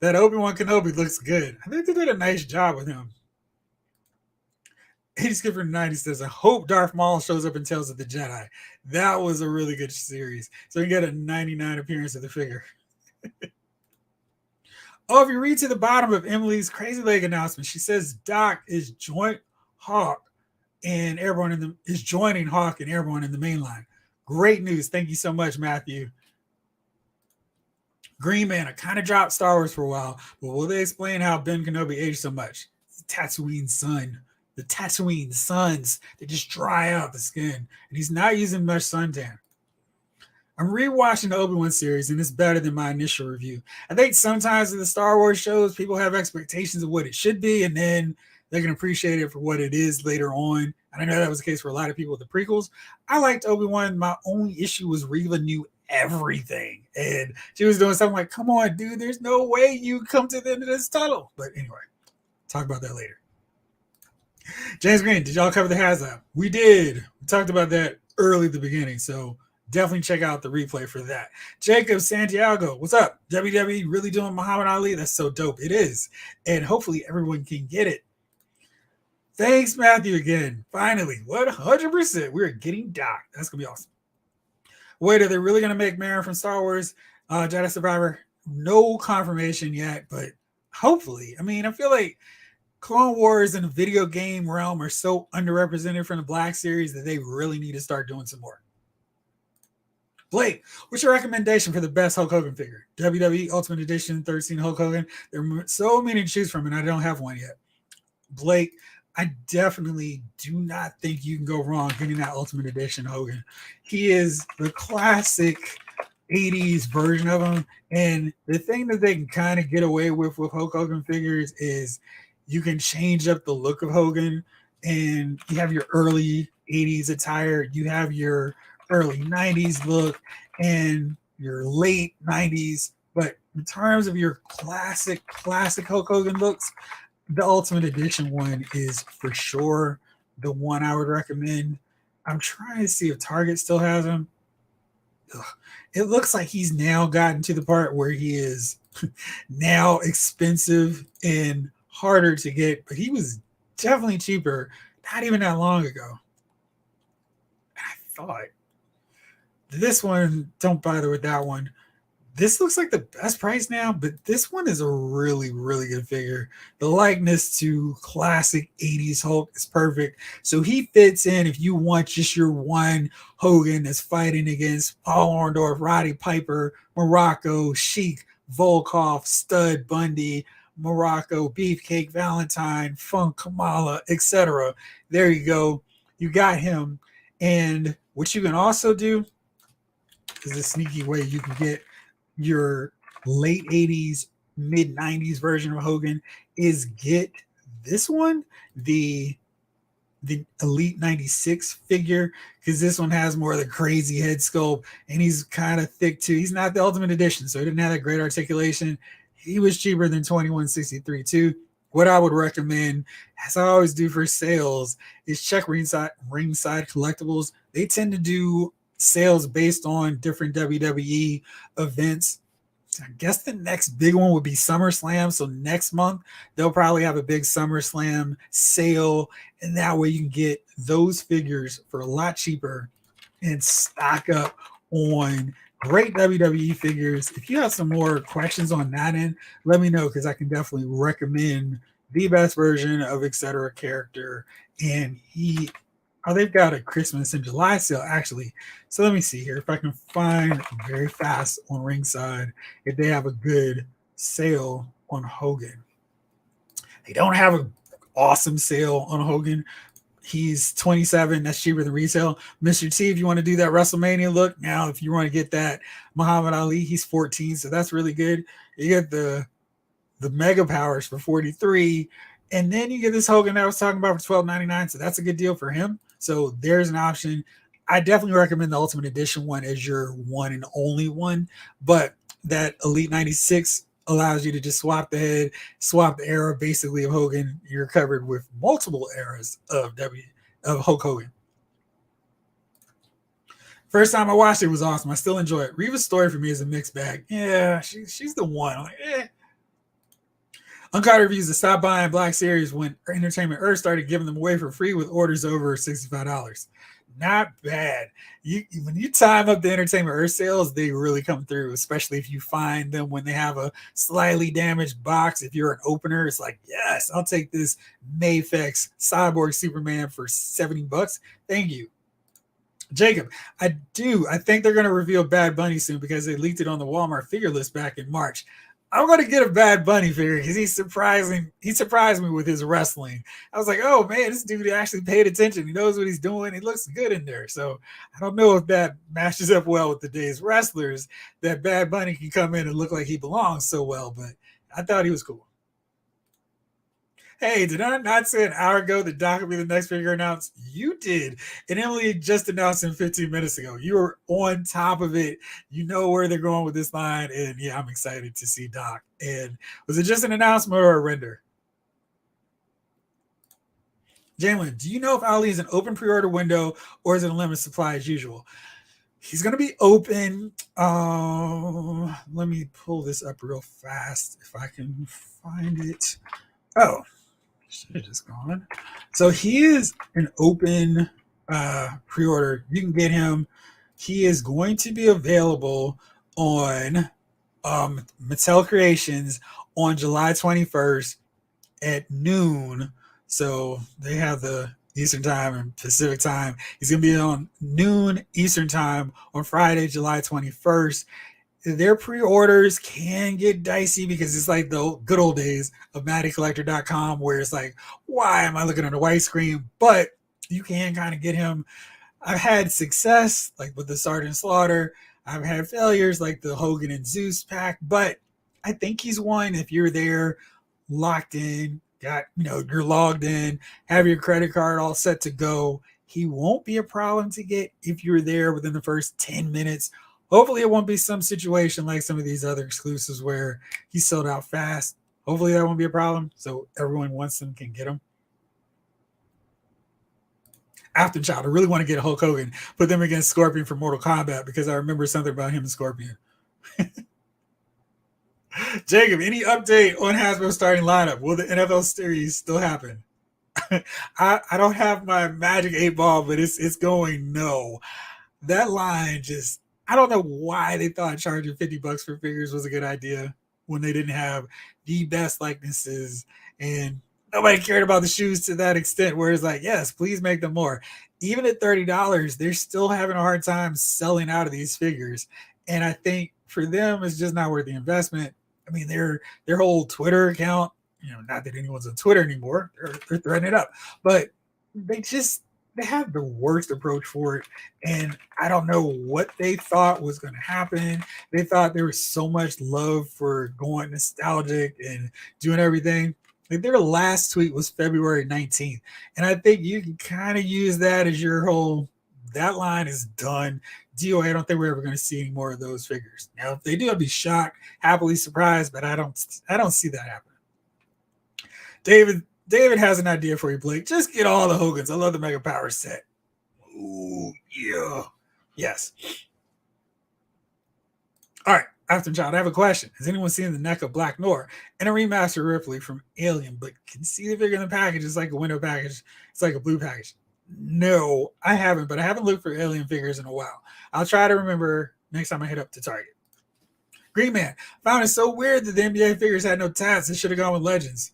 That Obi-Wan Kenobi looks good. I think they did a nice job with him. 80 Skipper 90 says, I hope Darth Maul shows up in Tales of the Jedi. That was a really good series. So we get a 99 appearance of the figure. Oh, if you read to the bottom of Emily's Crazy Leg announcement, she says Doc is joining Hawk and Airborne in the main line. Great news. Thank you so much, Matthew. Green Man, I kind of dropped Star Wars for a while, but will they explain how Ben Kenobi aged so much? Tatooine sun. The Tatooine suns, they just dry out the skin. And he's not using much suntan. I'm rewatching the Obi-Wan series, and it's better than my initial review. I think sometimes in the Star Wars shows, people have expectations of what it should be, and then they can appreciate it for what it is later on. And I know that was the case for a lot of people with the prequels. I liked Obi-Wan. My only issue was Reva knew everything. And she was doing something like, come on, dude, there's no way you come to the end of this tunnel. But anyway, talk about that later. James Green, did y'all cover the HasLab? We did. We talked about that early at the beginning, so definitely check out the replay for that. Jacob Santiago, what's up? WWE really doing Muhammad Ali? That's so dope. It is. And hopefully everyone can get it. Thanks, Matthew, again. Finally, 100%. We're getting docked. That's going to be awesome. Wait, are they really going to make Mara from Star Wars Jedi Survivor? No confirmation yet, but hopefully. I mean, I feel like Clone Wars in the video game realm are so underrepresented from the Black Series that they really need to start doing some more. Blake, what's your recommendation for the best Hulk Hogan figure? WWE Ultimate Edition 13 Hulk Hogan. There are so many to choose from, and I don't have one yet. Blake, I definitely do not think you can go wrong getting that Ultimate Edition Hogan. He is the classic 80s version of him. And the thing that they can kind of get away with Hulk Hogan figures is you can change up the look of Hogan, and you have your early 80s attire, you have your early 90s look, and your late 90s. But in terms of your classic Hulk Hogan looks, the Ultimate Edition one is for sure the one I would recommend. I'm trying to see if Target still has him. Ugh. It looks like he's now gotten to the part where he is now expensive and harder to get, but he was definitely cheaper not even that long ago. I thought this one, don't bother with that one. This looks like the best price now, but this one is a really, really good figure. The likeness to classic 80s Hulk is perfect. So he fits in if you want just your one Hogan that's fighting against Paul Orndorff, Roddy Piper, Morocco, Sheik, Volkov, Stud Bundy, Morocco, Beefcake Valentine, Funk Kamala, etc. There you go. You got him. And what you can also do is a sneaky way you can get your late 80s, mid 90s version of Hogan is get this one, the Elite 96 figure, because this one has more of the crazy head sculpt, and he's kind of thick too. He's not the Ultimate Edition, so he didn't have that great articulation. He was cheaper than 2163 too. What I would recommend, as I always do for sales, is check Ringside Collectibles. They tend to do sales based on different WWE events. I guess the next big one would be SummerSlam. So next month, they'll probably have a big SummerSlam sale. And that way you can get those figures for a lot cheaper and stock up on great WWE figures. If you have some more questions on that end, let me know, because I can definitely recommend the best version of etc. character. And they've got a Christmas and July sale, actually. So let me see here if I can find very fast on Ringside if they have a good sale on Hogan. They don't have an awesome sale on Hogan. He's 27. That's cheaper than retail. Mr. T, if you want to do that WrestleMania look, now if you want to get that Muhammad Ali, he's 14. So that's really good. You get the Mega Powers for 43. And then you get this Hogan that I was talking about for $12.99. So that's a good deal for him. So there's an option. I definitely recommend the Ultimate Edition one as your one and only one. But that Elite 96 allows you to just swap the head, swap the era basically of Hogan. You're covered with multiple eras of Hulk Hogan. First time I watched it was awesome. I still enjoy it. Reva's story for me is a mixed bag. Yeah, she's the one. I'm like, eh. Uncut reviews to stop buying Black Series when Entertainment Earth started giving them away for free with orders over $65. Not bad. When you time up the Entertainment Earth sales, they really come through, especially if you find them when they have a slightly damaged box. If you're an opener, it's like, yes, I'll take this Mayfex Cyborg Superman for $70. Thank you. Jacob, I think they're going to reveal Bad Bunny soon because they leaked it on the Walmart figure list back in March. I'm gonna get a Bad Bunny figure because he's surprising. He surprised me with his wrestling. I was like, oh man, this dude actually paid attention. He knows what he's doing. He looks good in there. So I don't know if that matches up well with today's wrestlers. That Bad Bunny can come in and look like he belongs so well, but I thought he was cool. Hey, did I not say an hour ago that Doc would be the next figure announced? You did. And Emily just announced him 15 minutes ago. You were on top of it. You know where they're going with this line. And yeah, I'm excited to see Doc. And was it just an announcement or a render? Jalen, do you know if Ali is an open pre-order window or is it a limited supply as usual? He's going to be open. Let me pull this up real fast if I can find it. Oh, should have just gone. So he is an open pre-order. You can get him. He is going to be available on Mattel Creations on July 21st at noon. So they have the Eastern time and Pacific time. He's going to be on noon Eastern time on Friday, July 21st. Their pre-orders can get dicey because it's like the good old days of MattyCollector.com where it's like, why am I looking at a white screen? But you can kind of get him. I've had success like with the Sergeant Slaughter. I've had failures like the Hogan and Zeus pack, but I think he's one. If you're there, locked in, you're logged in, have your credit card all set to go, he won't be a problem to get if you're there within the first 10 minutes. Hopefully it won't be some situation like some of these other exclusives where he sold out fast. Hopefully that won't be a problem. So everyone wants them can get them. Afterchild, I really want to get Hulk Hogan, put them against Scorpion for Mortal Kombat because I remember something about him and Scorpion. Jacob, any update on Hasbro starting lineup? Will the NFL series still happen? I don't have my magic 8 ball, but it's going no. That line just, I don't know why they thought charging $50 for figures was a good idea when they didn't have the best likenesses and nobody cared about the shoes to that extent where it's like, yes, please make them more. Even at $30, they're still having a hard time selling out of these figures. And I think for them, it's just not worth the investment. I mean, their whole Twitter account, not that anyone's on Twitter anymore, they're threading it up, but they have the worst approach for it. And I don't know what they thought was going to happen. They thought there was so much love for going nostalgic and doing everything. Like their last tweet was February 19th. And I think you can kind of use that as your whole, that line is done. DOA, I don't think we're ever going to see any more of those figures. Now, if they do, I'll be shocked, happily surprised, but I don't see that happening. David has an idea for you, Blake. Just get all the Hogans. I love the Mega Power set. Ooh, yeah. Yes. All right. Afterchild, I have a question. Has anyone seen the neck of Black Noir and a remaster Ripley from Alien, but can see the figure in the package? It's like a window package. It's like a blue package. No, I haven't, but I haven't looked for Alien figures in a while. I'll try to remember next time I hit up to Target. Green Man, found it so weird that the NBA figures had no tats. It should have gone with Legends.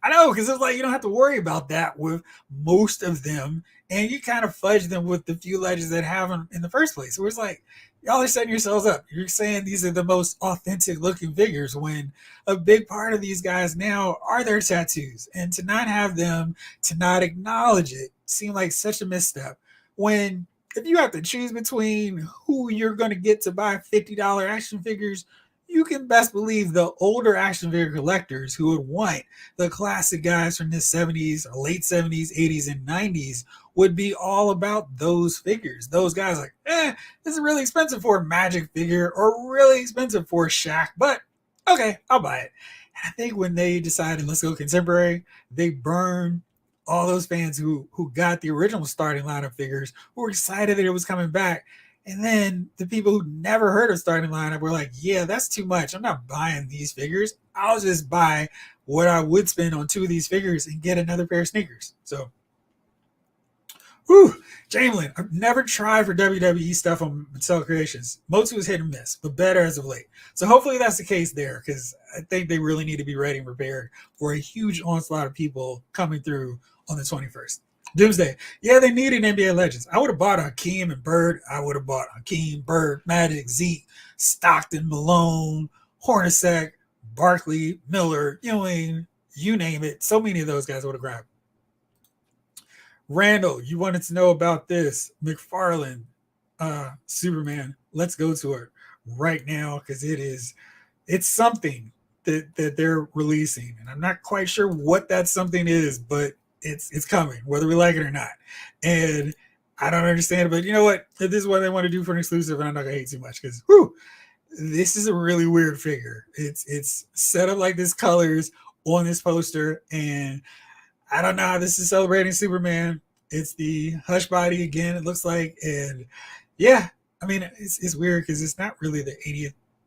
I know, because it's like you don't have to worry about that with most of them, and you kind of fudge them with the few Legends that have them in the first place. So it's like, y'all are setting yourselves up. You're saying these are the most authentic looking figures when a big part of these guys now are their tattoos. And to not have them, to not acknowledge it, seemed like such a misstep. When if you have to choose between who you're going to get to buy $50 action figures, you can best believe the older action figure collectors who would want the classic guys from the 70s, late 70s, 80s, and 90s would be all about those figures. Those guys like, this is really expensive for a Magic figure or really expensive for a Shaq, but okay, I'll buy it. And I think when they decided let's go contemporary, they burned all those fans who got the original starting lineup figures, who were excited that it was coming back. And then the people who never heard of starting lineup were like, yeah, that's too much. I'm not buying these figures. I'll just buy what I would spend on 2 of these figures and get another pair of sneakers. So, Jamelin, I've never tried for WWE stuff on Mattel Creations. Motu is hit and miss, but better as of late. So hopefully that's the case there, because I think they really need to be ready and prepared for a huge onslaught of people coming through on the 21st. Doomsday. Yeah, they needed NBA Legends. I would have bought Hakeem and Bird. I would have bought Hakeem, Bird, Magic, Zeke, Stockton, Malone, Hornacek, Barkley, Miller, Ewing, you name it. So many of those guys would have grabbed. Randall, you wanted to know about this. McFarlane, Superman. Let's go to it right now because it's something that they're releasing. And I'm not quite sure what that something is, but it's coming, whether we like it or not. And I don't understand it, but you know what? If this is what they want to do for an exclusive, and I'm not gonna hate too much because this is a really weird figure. It's set up like this colors on this poster, and I don't know how this is celebrating Superman. It's the hush body again, it looks like. And yeah, I mean, it's weird because it's not really the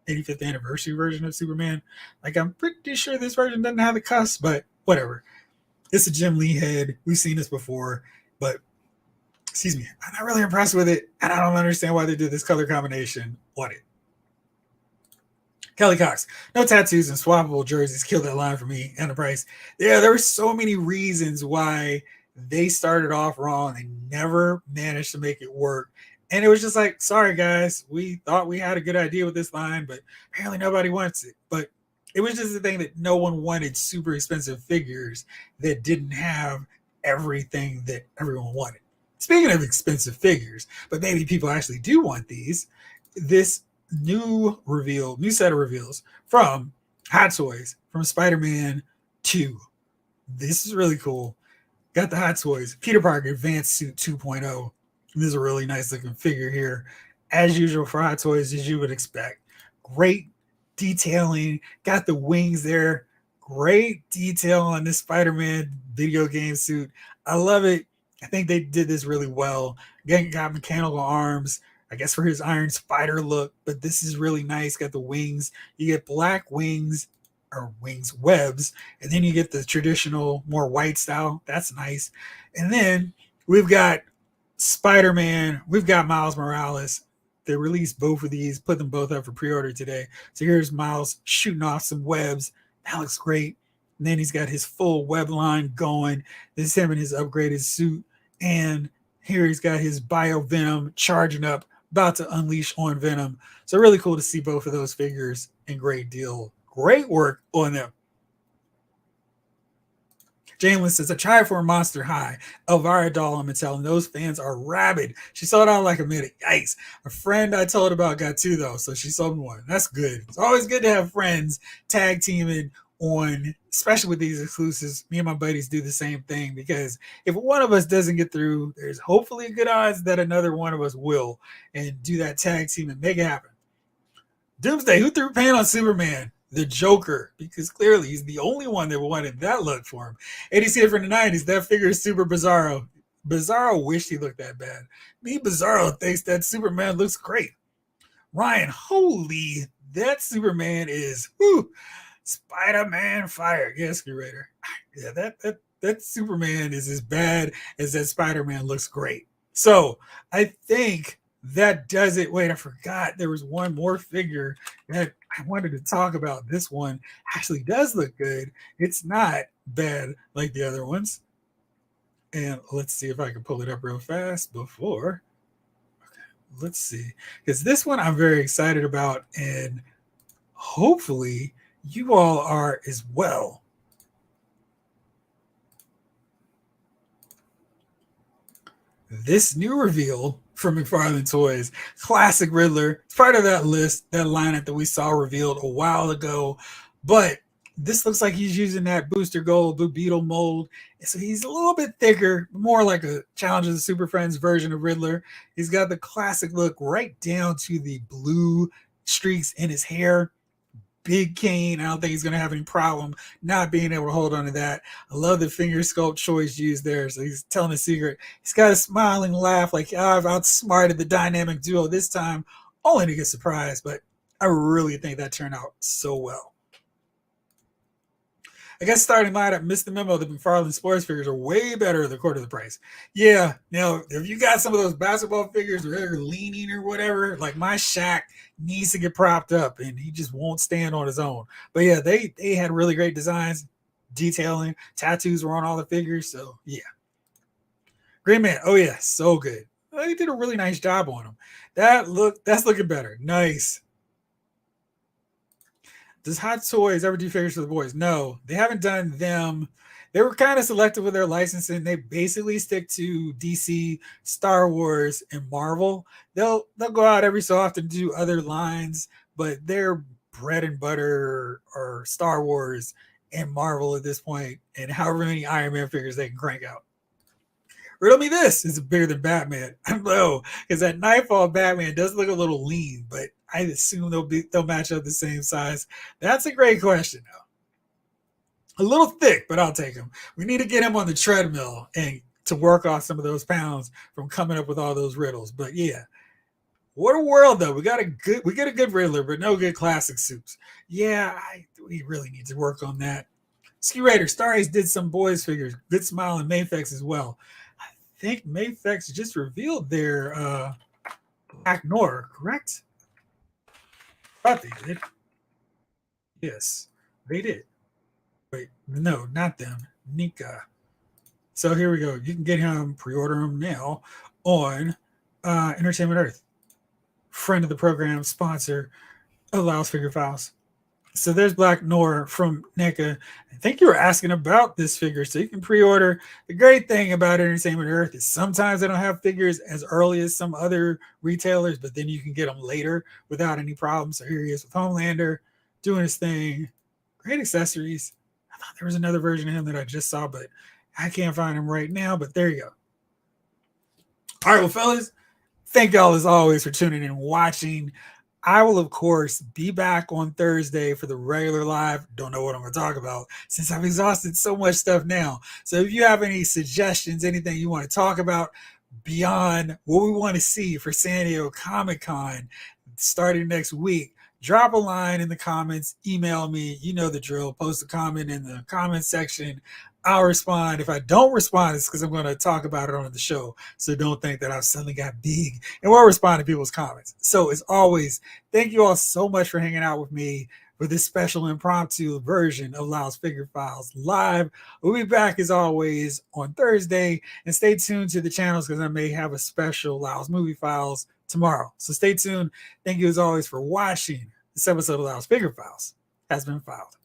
85th anniversary version of Superman. Like, I'm pretty sure this version doesn't have the cuffs, but whatever. It's a Jim Lee head. We've seen this before, but excuse me, I'm not really impressed with it, and I don't understand why they did this color combination on it. Kelly Cox, no tattoos and swappable jerseys killed that line for me and the price. Yeah, there were so many reasons why they started off wrong. They never managed to make it work. And it was just like, sorry, guys, we thought we had a good idea with this line, but apparently nobody wants it. But it was just the thing that no one wanted super expensive figures that didn't have everything that everyone wanted. Speaking of expensive figures, but maybe people actually do want these, this new set of reveals from Hot Toys from Spider-Man 2. This is really cool. Got the Hot Toys Peter Parker Advanced Suit 2.0. This is a really nice looking figure here. As usual for Hot Toys, as you would expect. Great detailing. Got the wings there. Great detail on this Spider-Man video game suit. I love it. I think they did this really well. Again, got mechanical arms, I guess for his Iron Spider look, but this is really nice. Got the wings. You get black wings, or wings webs, and then you get the traditional, more white style. That's nice. And then we've got Spider-Man. We've got Miles Morales. They released both of these, put them both up for pre-order today. So here's Miles shooting off some webs. That looks great. And then he's got his full web line going. This is him in his upgraded suit. And here he's got his bio venom charging up, about to unleash on Venom. So really cool to see both of those figures, and great deal. Great work on them. Jalen says, I tried for a Monster High, Elvira doll on Mattel, and those fans are rabid. She sold out like a minute. Yikes. A friend I told about got two, though, so she sold me one. That's good. It's always good to have friends tag teaming on, especially with these exclusives. Me and my buddies do the same thing, because if one of us doesn't get through, there's hopefully good odds that another one of us will, and do that tag team and make it happen. Doomsday, who threw paint on Superman? The Joker, because clearly he's the only one that wanted that look for him. 80s from the 90s, that figure is super Bizarro. Bizarro wished he looked that bad. Me, Bizarro thinks that Superman looks great. Ryan, holy, that Superman is, whoo, Spider-Man fire. Yes, curator. Yeah, that Superman is as bad as that Spider-Man looks great. So I think that does it. Wait, I forgot there was one more figure that I wanted to talk about. This one actually does look good. It's not bad like the other ones. And let's see if I can pull it up real fast before. Okay, let's see. Because this one I'm very excited about, and hopefully you all are as well. This new reveal from McFarlane Toys, Classic Riddler. It's part of that list, that lineup that we saw revealed a while ago. But this looks like he's using that Booster Gold Blue Beetle mold. So he's a little bit thicker, more like a Challenge of the Super Friends version of Riddler. He's got the classic look right down to the blue streaks in his hair. Big cane. I don't think he's going to have any problem not being able to hold on to that. I love the finger sculpt choice used there. So he's telling a secret. He's got a smiling laugh like, oh, I've outsmarted the dynamic duo this time, only to get surprised. But I really think that turned out so well. I guess starting lineup missed the memo that McFarlane sports figures are way better at a quarter of the price. Yeah, now if you got some of those basketball figures where they're leaning or whatever, like my Shaq needs to get propped up and he just won't stand on his own. But yeah, they had really great designs, detailing, tattoos were on all the figures. So yeah. Green Man, oh yeah, so good. They did a really nice job on him. That's looking better. Nice. Does Hot Toys ever do figures for the boys? No, they haven't done them. They were kind of selective with their licensing. They basically stick to DC, Star Wars, and Marvel. They'll go out every so often to do other lines, but their bread and butter are Star Wars and Marvel at this point, and however many Iron Man figures they can crank out. Riddle me this: is it bigger than Batman? I don't know, because that Nightfall Batman does look a little lean, but I assume they'll match up the same size. That's a great question, though. A little thick, but I'll take him. We need to get him on the treadmill and to work off some of those pounds from coming up with all those riddles. But yeah, what a world though. We get a good Riddler, but no good classic suits. Yeah, we really need to work on that. Ski Raider, Star Ace did some boys figures. Good Smile and Mayfex as well. I think Mayfex just revealed their Black Noir, correct? I thought they did. Yes, they did. Wait, no, not them. Nika. So here we go. You can get him, pre-order him now on Entertainment Earth. Friend of the program, sponsor allows figure files. So there's Black Noir from NECA. I think you were asking about this figure, so you can pre-order. The great thing about Entertainment Earth is sometimes they don't have figures as early as some other retailers, but then you can get them later without any problems. So here he is with Homelander doing his thing. Great accessories. I thought there was another version of him that I just saw, but I can't find him right now. But there you go. All right, well, fellas, thank y'all as always for tuning in and watching. I will, of course, be back on Thursday for the regular live. Don't know what I'm going to talk about since I've exhausted so much stuff now. So if you have any suggestions, anything you want to talk about beyond what we want to see for San Diego Comic-Con starting next week, drop a line in the comments, email me. You know the drill. Post a comment in the comment section. I'll respond. If I don't respond, it's because I'm going to talk about it on the show. So don't think that I've suddenly got big and will respond to people's comments. So as always, thank you all so much for hanging out with me for this special impromptu version of Lyle's Figure Files Live. We'll be back as always on Thursday, and stay tuned to the channels because I may have a special Lyle's Movie Files tomorrow. So stay tuned. Thank you as always for watching. This episode of Lyle's Figure Files has been filed.